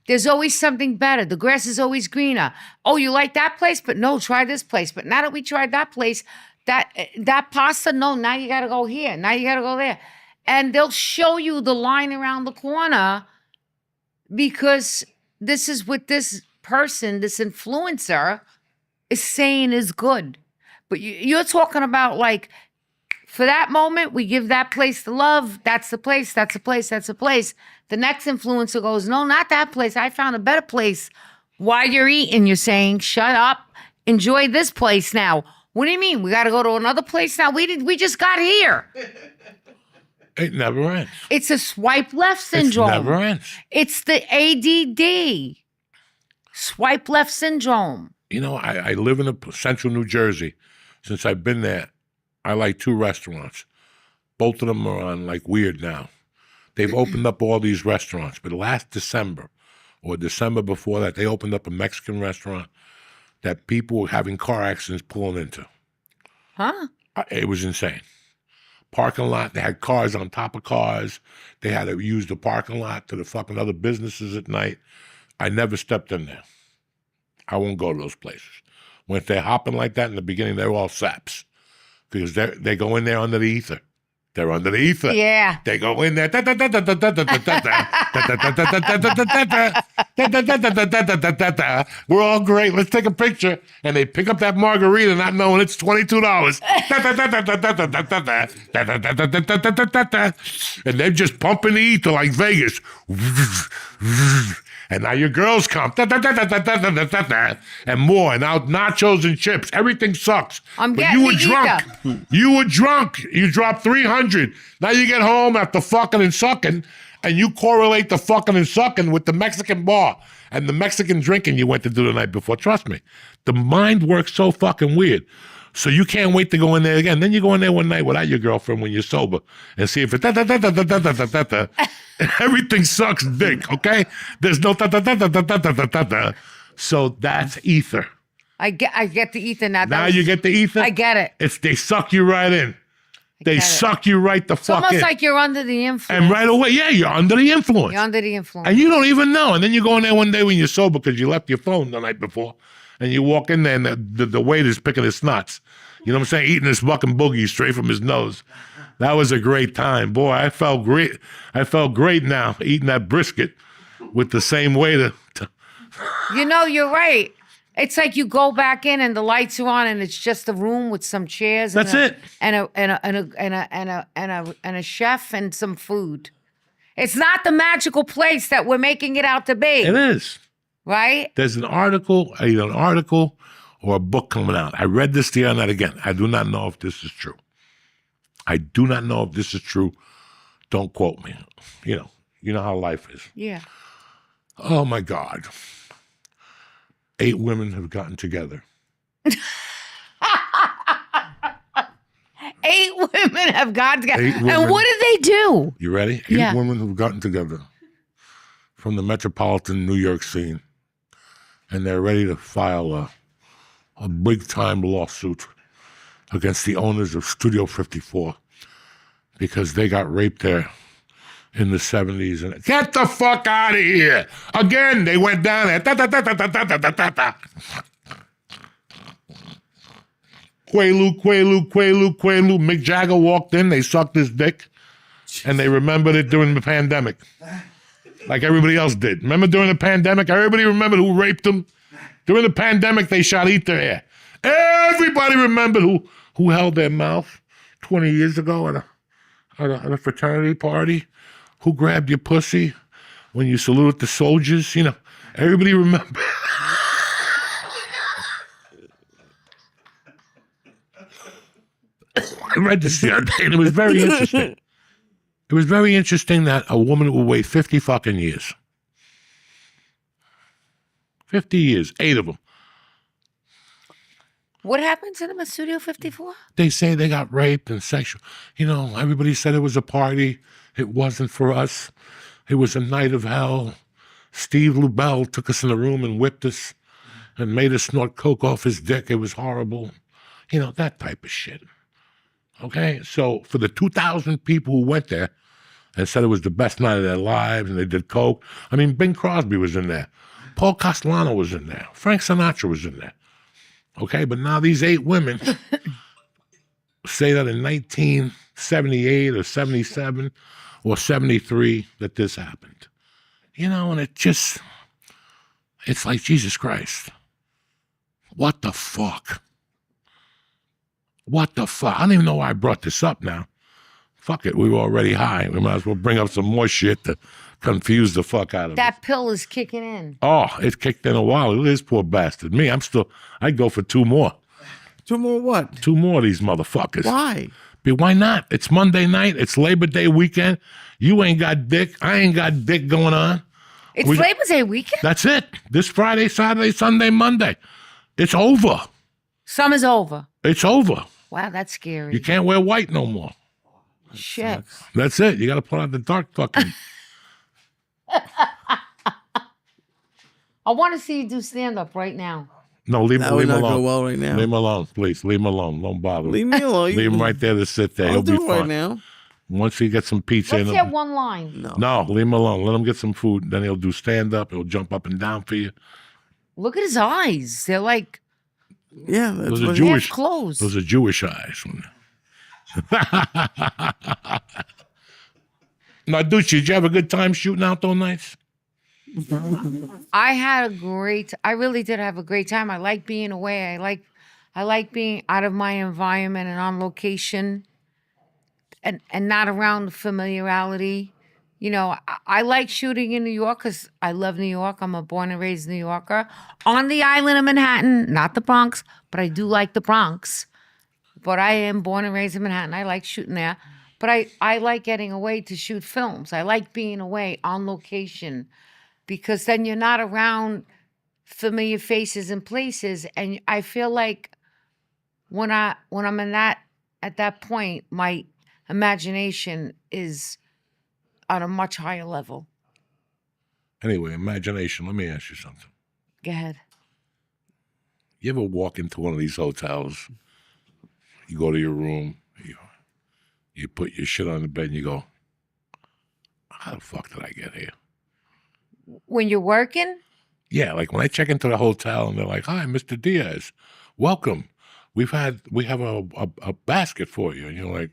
there's always something better. The grass is always greener. Oh, you like that place? But no, try this place. But now that we tried that place, that pasta, no, now you got to go here. Now you got to go there. And they'll show you the line around the corner because this is what this person, this influencer, is saying is good. But you're talking about, like, for that moment, we give that place the love. That's the place, that's the place, that's the place. The next influencer goes, no, not that place. I found a better place. While you're eating, you're saying, shut up, enjoy this place now. What do you mean? We got to go to another place now? We just got here. It never ends. It's a swipe left syndrome. It never ends. It's the ADD. Swipe left syndrome. You know, I live in central New Jersey. Since I've been there, I like 2 restaurants. Both of them are on, like, weird now. They've opened up all these restaurants. But last December, or December before that, they opened up a Mexican restaurant that people were having car accidents pulling into. Huh? It was insane. Parking lot, they had cars on top of cars. They had to use the parking lot to the fucking other businesses at night. I never stepped in there. I won't go to those places. When they're hopping like that in the beginning, they're all saps. Because they go in there under the ether. They're under the ether. Yeah. They go in there. We're all great. Let's take a picture. And they pick up that margarita not knowing it's $22. And they're just pumping the ether like Vegas. And now your girls come. And more. And now nachos and chips. Everything sucks. But you were drunk. You were drunk. You dropped 300. Now you get home after fucking and sucking. and you correlate the fucking and sucking with the Mexican bar and the Mexican drinking you went to do the night before. Trust me, the mind works so fucking weird. So you can't wait to go in there again. Then you go in there one night without your girlfriend when you're sober and see if it everything sucks dick, okay? There's no So that's ether. I get the ether now. Now you get the ether? I get it. They suck you right in. They suck you right the fuck in. It's almost like you're under the influence. And right away, yeah, you're under the influence. You're under the influence. And you don't even know. And then you go in there one day when you're sober because you left your phone the night before. And you walk in there and the waiter's picking his snots. You know what I'm saying? Eating his fucking boogie straight from his nose. That was a great time. Boy, I felt great. I felt great now eating that brisket with the same waiter. You know, you're right. It's like you go back in and the lights are on and it's just a room with some chairs. That's it. And a chef and some food. It's not the magical place that we're making it out to be. It is. Right? There's an article, either an article or a book coming out. I read this the other night again. I do not know if this is true. I do not know if this is true. Don't quote me. You know how life is. Yeah. Oh my God. 8 women have gotten together. 8 women have gotten together. And what did they do? You ready? 8 women who've gotten together from the metropolitan New York scene. And they're ready to file a big-time lawsuit against the owners of Studio 54 because they got raped there in the 70s. And get the fuck out of here! Again, they went down there. Quaalude, Quaalude, Quaalude, Quaalude. Mick Jagger walked in, they sucked his dick, and they remembered it during the pandemic. Like everybody else did. Remember during the pandemic? Everybody remembered who raped them? During the pandemic, they shot Ether Air. Everybody remembered who held their mouth 20 years ago at a fraternity party? Who grabbed your pussy when you saluted the soldiers? You know, everybody remember. I read this the other day, and it was very interesting. It was very interesting that a woman would wait 50 fucking years. 50 years, 8 of them. What happened to them at Studio 54? They say they got raped and sexual. You know, everybody said it was a party. It wasn't for us. It was a night of hell. Steve Lubell took us in the room and whipped us and made us snort coke off his dick. It was horrible. You know, that type of shit. Okay? So for the 2,000 people who went there and said it was the best night of their lives and they did coke, I mean, Bing Crosby was in there. Paul Castellano was in there. Frank Sinatra was in there. Okay? But now these 8 women say that in 1978 or 77 or 73 that this happened. You know, and it's like, Jesus Christ. What the fuck? What the fuck? I don't even know why I brought this up now. Fuck it, we were already high. We might as well bring up some more shit to confuse the fuck out of us. That pill is kicking in. Oh, it kicked in a while. Look at this poor bastard. Me, I'd go for 2 more. 2 more what? 2 more of these motherfuckers. Why? But why not? It's Monday night. It's Labor Day weekend. You ain't got dick. I ain't got dick going on. It's Labor Day weekend? That's it. This Friday, Saturday, Sunday, Monday. It's over. Summer's over. It's over. Wow, that's scary. You can't wear white no more. Shit. That's it. You got to put on the dark fucking. I want to see you do stand-up right now. No, leave him alone. Go well right now. Leave him alone, please. Leave him alone. Don't bother. Leave me alone. Leave him right there to sit there. I'll He'll do be it fine. right now. Once he gets some pizza Let's in hear him. one line. No, leave him alone. Let him get some food. Then he'll do stand-up. He'll jump up and down for you. Look at his eyes. They're like Yeah, that's Those are what Jewish. half closed. Those are Jewish eyes. Narducci, did you have a good time shooting out those nights? I really did have a great time. I like being away. I like being out of my environment and on location and not around familiarity. You know, I like shooting in New York because I love New York. I'm a born and raised New Yorker. On the island of Manhattan, not the Bronx, but I do like the Bronx. But I am born and raised in Manhattan. I like shooting there. But I like getting away to shoot films. I like being away on location because then you're not around familiar faces and places. And I feel like when I'm at that point, my imagination is on a much higher level. Anyway, imagination. Let me ask you something. Go ahead. You ever walk into one of these hotels, you go to your room, you put your shit on the bed and you go, how the fuck did I get here? When you're working? Yeah, like when I check into the hotel and they're like, hi, Mr. Diaz, welcome. We have a basket for you. And you're like,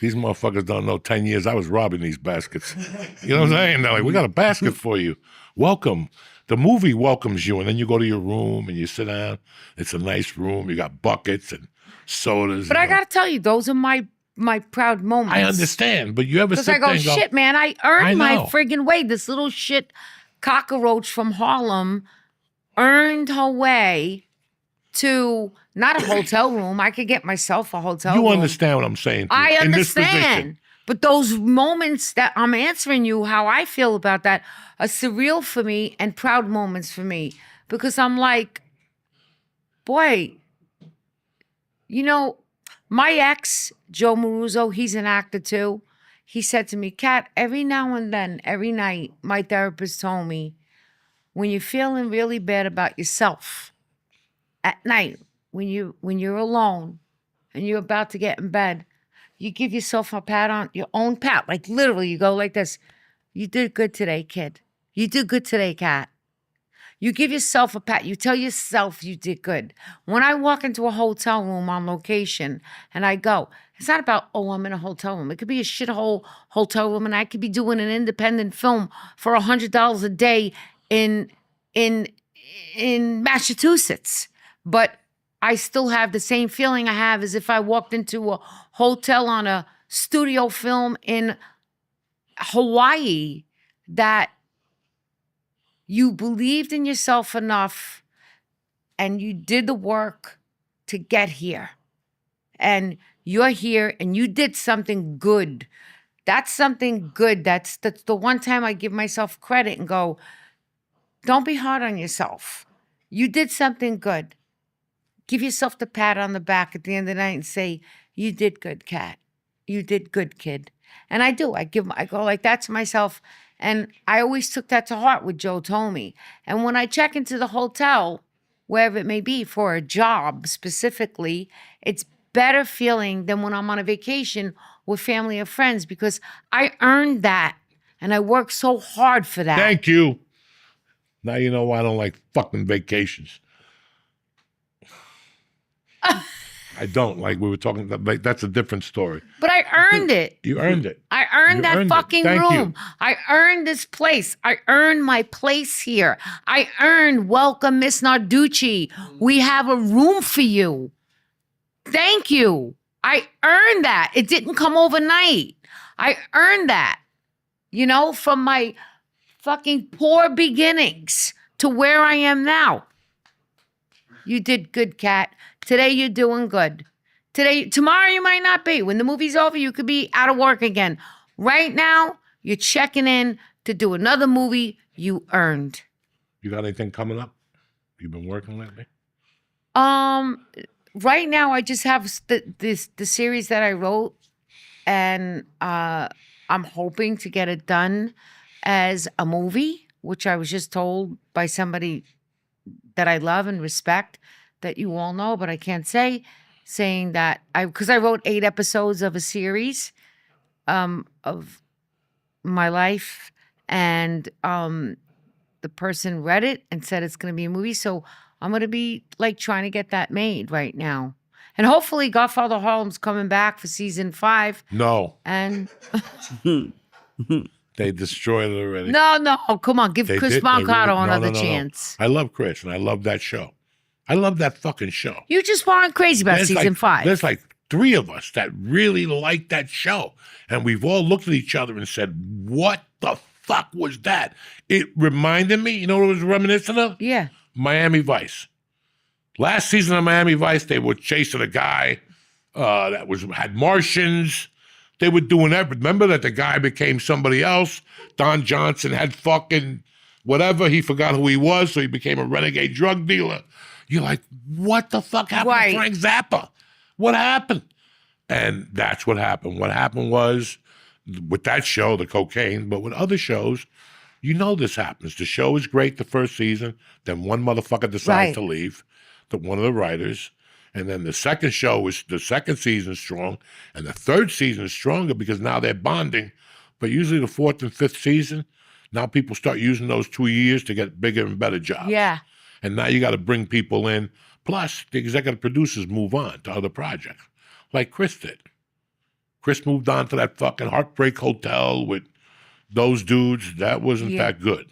these motherfuckers don't know 10 years I was robbing these baskets. You know what I'm saying? They're like, we got a basket for you. Welcome. The movie welcomes you, and then you go to your room and you sit down. It's a nice room. You got buckets and sodas. But I got to tell you, those are my proud moments. I understand, but you ever sit there and go, because I go, shit, man, I earned my friggin' way. This little shit cockroach from Harlem earned her way to not a hotel room. I could get myself a hotel room. You understand what I'm saying? I understand. But those moments that I'm answering you, how I feel about that, are surreal for me and proud moments for me. Because I'm like, boy, you know, my ex, Joe Maruzzo, he's an actor too. He said to me, Kat, every now and then, every night, my therapist told me, when you're feeling really bad about yourself, at night, when you're alone and you're about to get in bed, you give yourself a pat on your own pat. Like literally, you go like this. You did good today, kid. You did good today, Kat. You give yourself a pat. You tell yourself you did good. When I walk into a hotel room on location and I go, it's not about, oh, I'm in a hotel room. It could be a shithole hotel room and I could be doing an independent film for $100 a day in Massachusetts. But I still have the same feeling I have as if I walked into a hotel on a studio film in Hawaii, that you believed in yourself enough and you did the work to get here. And you're here and you did something good. That's something good. That's the one time I give myself credit and go, don't be hard on yourself. You did something good. Give yourself the pat on the back at the end of the night and say, you did good, Kat. You did good, kid. And I do. I go like that to myself. And I always took that to heart what Joe told me. And when I check into the hotel, wherever it may be, for a job specifically, it's better feeling than when I'm on a vacation with family or friends, because I earned that. And I worked so hard for that. Thank you. Now you know why I don't like fucking vacations. I don't. Like we were talking, like that's a different story. But I earned it. You earned it. I earned that fucking room. I earned this place. I earned my place here. I earned welcome, Miss Narducci. We have a room for you. Thank you. I earned that. It didn't come overnight. I earned that. You know, from my fucking poor beginnings to where I am now. You did good, Kat. Today you're doing good. Tomorrow you might not be. When the movie's over, you could be out of work again. Right now, you're checking in to do another movie you earned. You got anything coming up? You've been working lately? Right now I just have the series that I wrote, and I'm hoping to get it done as a movie, which I was just told by somebody that I love and respect, that you all know, but I can't say, saying that because I wrote 8 episodes of a series of my life, and the person read it and said it's going to be a movie. So I'm going to be like trying to get that made right now. And hopefully Godfather Harlem's coming back for season 5. No. And they destroyed it already. No, come on, give Chris Marcato another chance. I love Chris, and I love that show. I love that fucking show. You just weren't crazy about season 5. There's like 3 of us that really like that show, and we've all looked at each other and said, what the fuck was that? It reminded me, you know what it was reminiscent of? Yeah. Miami Vice. Last season of Miami Vice, they were chasing a guy that had Martians. They were doing everything. Remember that the guy became somebody else? Don Johnson had fucking whatever. He forgot who he was, so he became a renegade drug dealer. You're like, what the fuck happened to Frank Zappa? What happened? And that's what happened. What happened was, with that show, the cocaine, but with other shows, you know this happens. The show is great the first season, then one motherfucker decides to leave, one of the writers, and then the second season is strong, and the third season is stronger because now they're bonding. But usually the fourth and fifth season, now people start using those 2 years to get bigger and better jobs. Yeah. And now you got to bring people in. Plus, the executive producers move on to other projects, like Chris did. Chris moved on to that fucking Heartbreak Hotel with those dudes. That wasn't that good.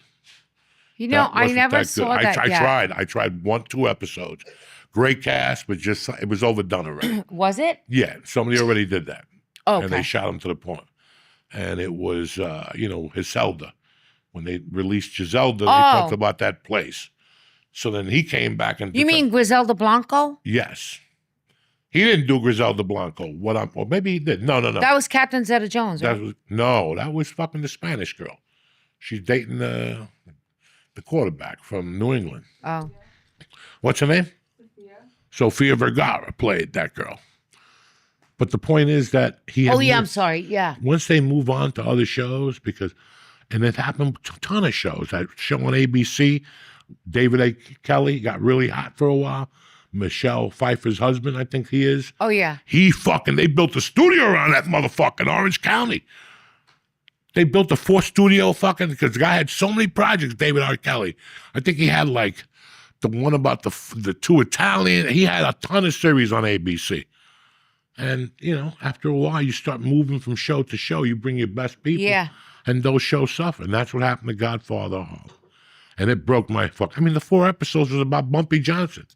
You know, I never saw that yet. I tried 2 episodes. Great cast, but just it was overdone already. Was it? Yeah, somebody already did that. Okay. And they shot him to the point. And it was, Giselda. When they released Giselda, they talked about that place. So then he came back and... You mean Griselda Blanco? Yes. He didn't do Griselda Blanco. Or maybe he did. No. That was Captain Zeta-Jones, right? That was fucking the Spanish girl. She's dating the quarterback from New England. Oh. What's her name? Sofia Vergara played that girl. But the point is that he... I'm sorry. Yeah. Once they move on to other shows, and it happened to a ton of shows. That show on ABC, David A. Kelly got really hot for a while. Michelle Pfeiffer's husband, I think he is. Oh, yeah. They built a studio around that motherfucker in Orange County. They built a 4th studio because the guy had so many projects, David R. Kelly. I think he had like the one about the 2 Italian. He had a ton of series on ABC. And, after a while, you start moving from show to show. You bring your best people. Yeah. And those shows suffer. And that's what happened to Godfather Hall. And it broke my fuck. I mean, the 4 episodes was about Bumpy Johnson.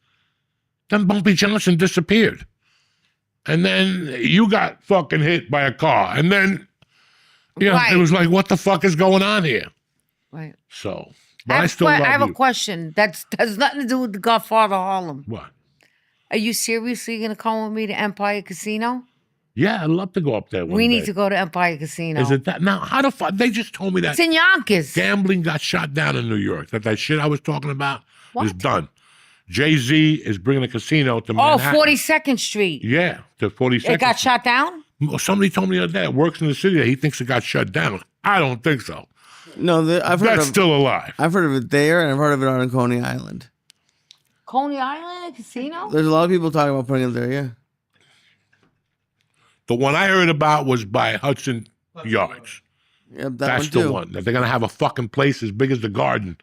Then Bumpy Johnson disappeared. And then you got fucking hit by a car. And then, it was like, what the fuck is going on here? Right. So, but I still love you. I have a question that has nothing to do with the Godfather Harlem. What? Are you seriously going to come with me to Empire Casino? Yeah, I'd love to go up there one We day. need to go to Empire Casino. Is it that? Now, how the fuck? They just told me that. It's in Yonkers. Gambling got shot down in New York. That shit I was talking about is done. Jay-Z is bringing a casino to Manhattan. 42nd Street. Yeah, to 42nd. It got shot down? Somebody told me the other day, it works in the city, he thinks it got shut down. I don't think so. No, I've heard That's still alive. I've heard of it there, and I've heard of it on Coney Island. Coney Island, a casino? There's a lot of people talking about putting it there, yeah. The one I heard about was by Hudson Yards. Yep, That's the one. That they're going to have a fucking place as big as the Garden.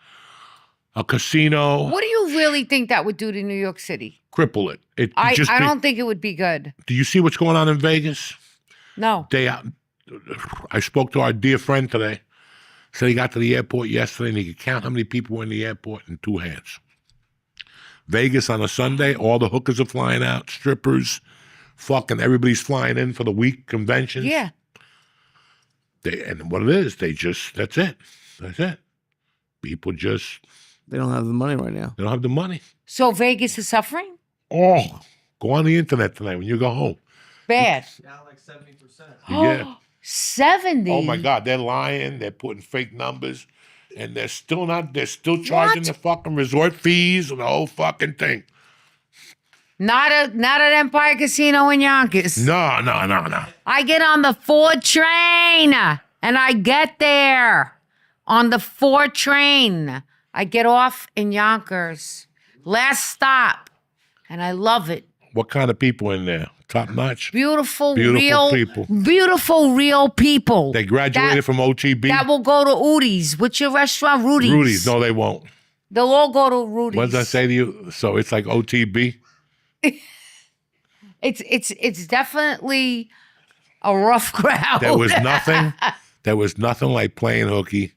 A casino. What do you really think that would do to New York City? Cripple it. I don't think it would be good. Do you see what's going on in Vegas? No. I spoke to our dear friend today. Said he got to the airport yesterday and he could count how many people were in the airport in 2 hands. Vegas on a Sunday, all the hookers are flying out, strippers, fucking everybody's flying in for the week conventions. Yeah. And what it is, that's it. That's it. People just... They don't have the money right now. They don't have the money. So Vegas is suffering? Oh, go on the internet tonight when you go home. Bad. Down like 70%. Yeah. 70? Oh my God, they're lying. They're putting fake numbers. And they're still charging the fucking resort fees and the whole fucking thing. Not at Empire Casino in Yonkers. No. I get on the 4 train and I get there on the 4 train. I get off in Yonkers. Last stop. And I love it. What kind of people in there? Top notch? Beautiful real people. Beautiful, real people. They graduated from OTB? That will go to Udi's. What's your restaurant? Rudy's. Rudy's. No, they won't. They'll all go to Rudy's. What did I say to you? So it's like OTB? It's definitely a rough crowd. There was nothing like playing hooky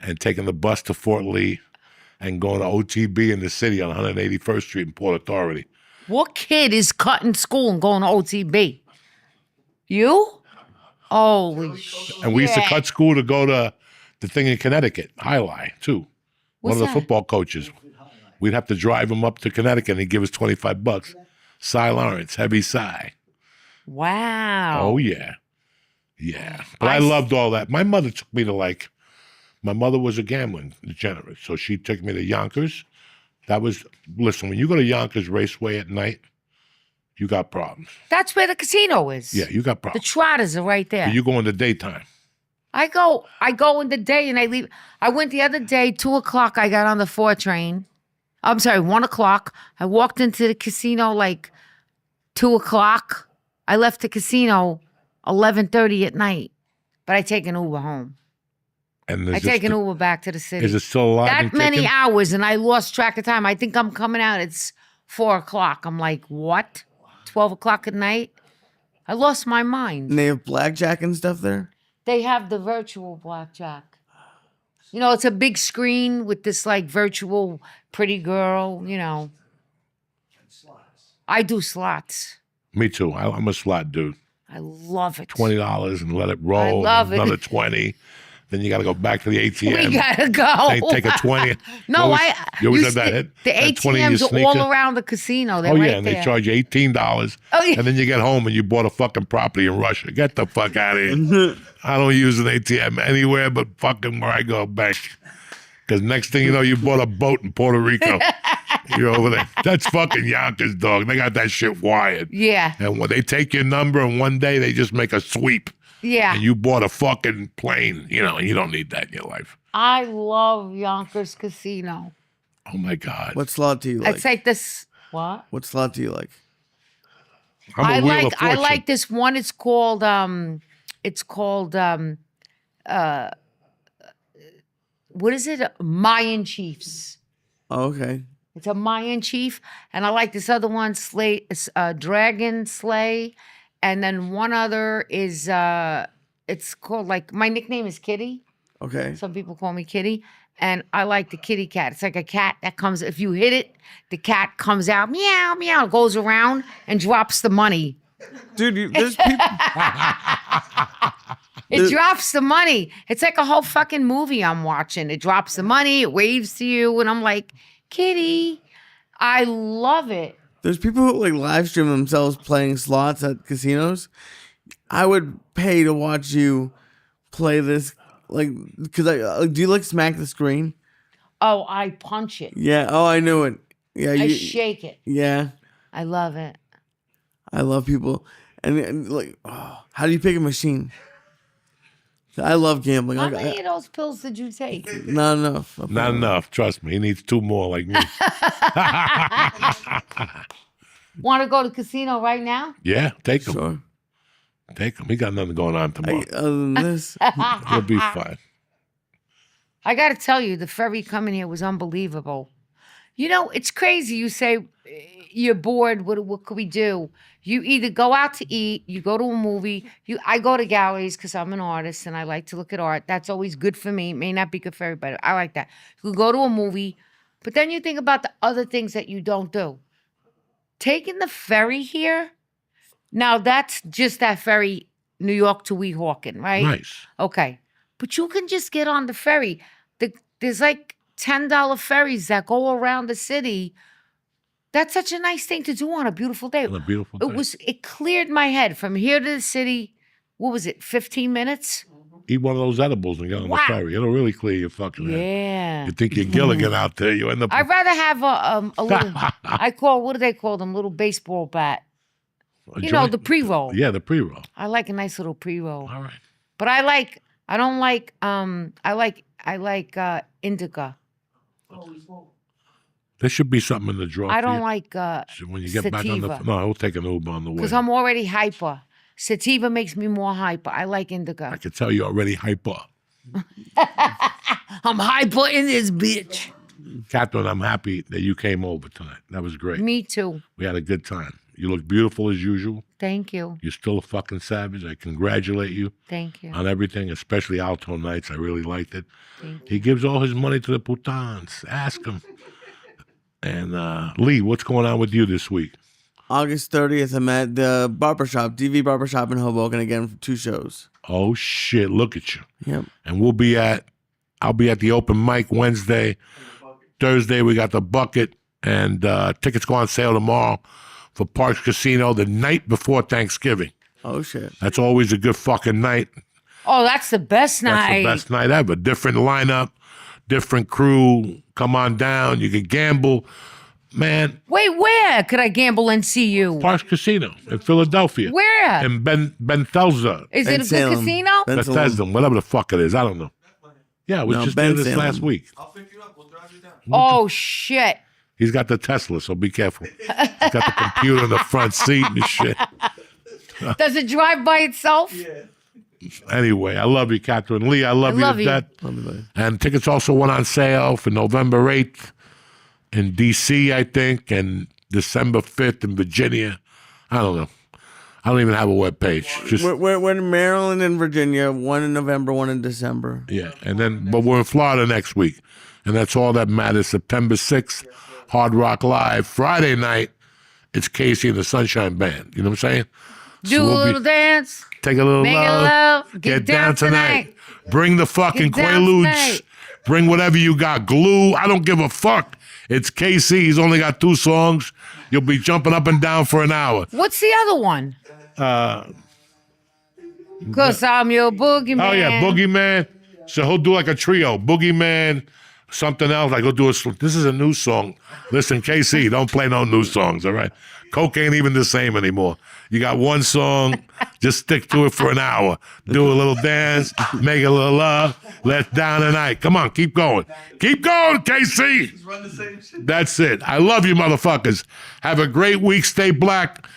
and taking the bus to Fort Lee and going to OTB in the city on 181st Street in Port Authority. What kid is cutting school and going to OTB? You? Holy shit. And we used to cut school to go to the thing in Connecticut, Highline, too. What's One of the that? football coaches. We'd have to drive him up to Connecticut and he'd give us $25. Cy Lawrence, heavy Cy. Wow. Oh, yeah. Yeah. But I loved all that. My mother took me to my mother was a gambling degenerate. So she took me to Yonkers. Listen, when you go to Yonkers Raceway at night, you got problems. That's where the casino is. Yeah, you got The problems. Trotters are right there. But you go in the daytime. I go in the day and I leave. I went the other day, 2:00, I got on the 4 train. I'm sorry, 1:00. I walked into the casino 2:00. I left the casino 11:30 at night, but I take an Uber home. And I take an Uber back to the city. Is it still alive? That many hours, and I lost track of time. I think I'm coming out. It's 4:00. I'm like, what? 12:00 at night? I lost my mind. And they have blackjack and stuff there? They have the virtual blackjack. You know, it's a big screen with this virtual pretty girl, I do slots. Me too. I'm a slot dude. I love it. $20 and let it roll. I love it. Another 20. Then you got to go back to the ATM. We gotta go. They take a 20. No, you always have that hit. The that 20 in your ATMs are sneaker. all around the casino. They're Oh, right yeah, and there. they charge you $18. Oh, yeah. And then you get home and you bought a fucking property in Russia. Get the fuck out of here. I don't use an ATM anywhere but fucking where I go bank. Because next thing you know, you bought a boat in Puerto Rico. You're over there. That's fucking Yonkers, dog. They got that shit wired. Yeah. And when they take your number and one day they just make a sweep. Yeah. And you bought a fucking plane, and you don't need that in your life. I love Yonkers Casino. Oh my God. What slot do you like? It's like this. What? What slot do you like? I like this one. It's called what is it? Mayan Chiefs. Oh, okay. It's a Mayan chief, and I like this other one, Dragon Slay, and then one other is it's called my nickname is Kitty. Okay. Some people call me Kitty, and I like the kitty cat. It's like a cat that comes. If you hit it, the cat comes out, meow meow, goes around and drops the money. Dude, there's people. It drops the money. It's like a whole fucking movie I'm watching. It drops the money, it waves to you, and I'm like, Kitty. I love it. There's people who live stream themselves playing slots at casinos. I would pay to watch you play this, because do you smack the screen? Oh, I punch it. Yeah. Oh, I knew it. Yeah. I shake it. Yeah. I love it. I love people, and how do you pick a machine? I love gambling. How many of those pills did you take? Not enough. Not enough. Trust me. He needs 2 more like me. Want to go to casino right now? Yeah, take him. Sure. Take him. He got nothing going on tomorrow. Other than this, He'll be fine. I got to tell you, the ferry coming here was unbelievable. It's crazy. You say you're bored. What could we do? You either go out to eat, you go to a movie. I go to galleries because I'm an artist and I like to look at art. That's always good for me. It may not be good for everybody. I like that. You go to a movie, but then you think about the other things that you don't do. Taking the ferry here, now that's just that ferry, New York to Weehawken, right? Nice. Okay. But you can just get on the ferry. There's $10 ferries that go around the city. That's such a nice thing to do on a beautiful day. On a beautiful day. It cleared my head from here to the city. What was it, 15 minutes? Eat one of those edibles and get on the ferry. It'll really clear your fucking head. Yeah. You think you're Gilligan out there, you end up... I'd rather have a little, what do they call them? Little baseball bat. The pre-roll. Yeah, the pre-roll. I like a nice little pre-roll. All right. But I like indica. There should be something in the drawer. I for don't you. like So when you get back on the... sativa. No, we'll take an Uber on the way. Because I'm already hyper. Sativa makes me more hyper. I like indica. I can tell you're already hyper. I'm hyper in this bitch. Kathrine, I'm happy that you came over tonight. That was great. Me too. We had a good time. You look beautiful as usual. Thank you. You're still a fucking savage. I congratulate you Thank you. on everything, especially Alto Nights. I really liked it. Thank He gives all his money to the putans. Ask him. And Lee, what's going on with you this week? August 30th, I'm at the barbershop, DV Barbershop in Hoboken again for 2 shows. Oh shit! Look at you. Yep. And I'll be at the open mic Wednesday. Thursday we got the bucket, and tickets go on sale tomorrow for Parks Casino the night before Thanksgiving. Oh shit. That's always a good fucking night. Oh, that's the best night. That's the best night ever. Different lineup, different crew. Come on down. You can gamble. Man. Wait, where could I gamble and see you? Parks Casino in Philadelphia. Where? In Bethesda. Is it a Salem. good casino? Bethesda, whatever the fuck it is. I don't know. Yeah, it was just there this last week. I'll pick you up. We'll drive you down. Oh, shit. He's got the Tesla, so be careful. He's got the computer in the front seat and shit. Does it drive by itself? Yeah. Anyway, I love you, Kathrine. Lee, I love you to death. And tickets also went on sale for November 8th in D.C., I think, and December 5th in Virginia. I don't know. I don't even have a webpage. Just We're in Maryland and Virginia. One in November, one in December. yeah, and then but we're in Florida next week, and that's all that matters. September 6th, Hard Rock Live. Friday night, it's Casey and the Sunshine Band. You know what I'm saying? Do a little dance. Take a little Make a love. Get down tonight. Bring the fucking Get down Quaaludes. tonight. Bring whatever you got. Glue. I don't give a fuck. It's KC. He's only got 2 songs. You'll be jumping up and down for an hour. What's the other one? Cause I'm your boogeyman. Oh yeah, Boogeyman. So he'll do like a trio. Boogeyman, something else. Like he'll do this is a new song. Listen, KC, don't play no new songs, all right? Coke ain't even the same anymore. You got one song, just stick to it for an hour. Do a little dance, make a little love, let's down tonight. Come on, keep going. Keep going, KC. Just run the same shit. That's it. I love you, motherfuckers. Have a great week. Stay black.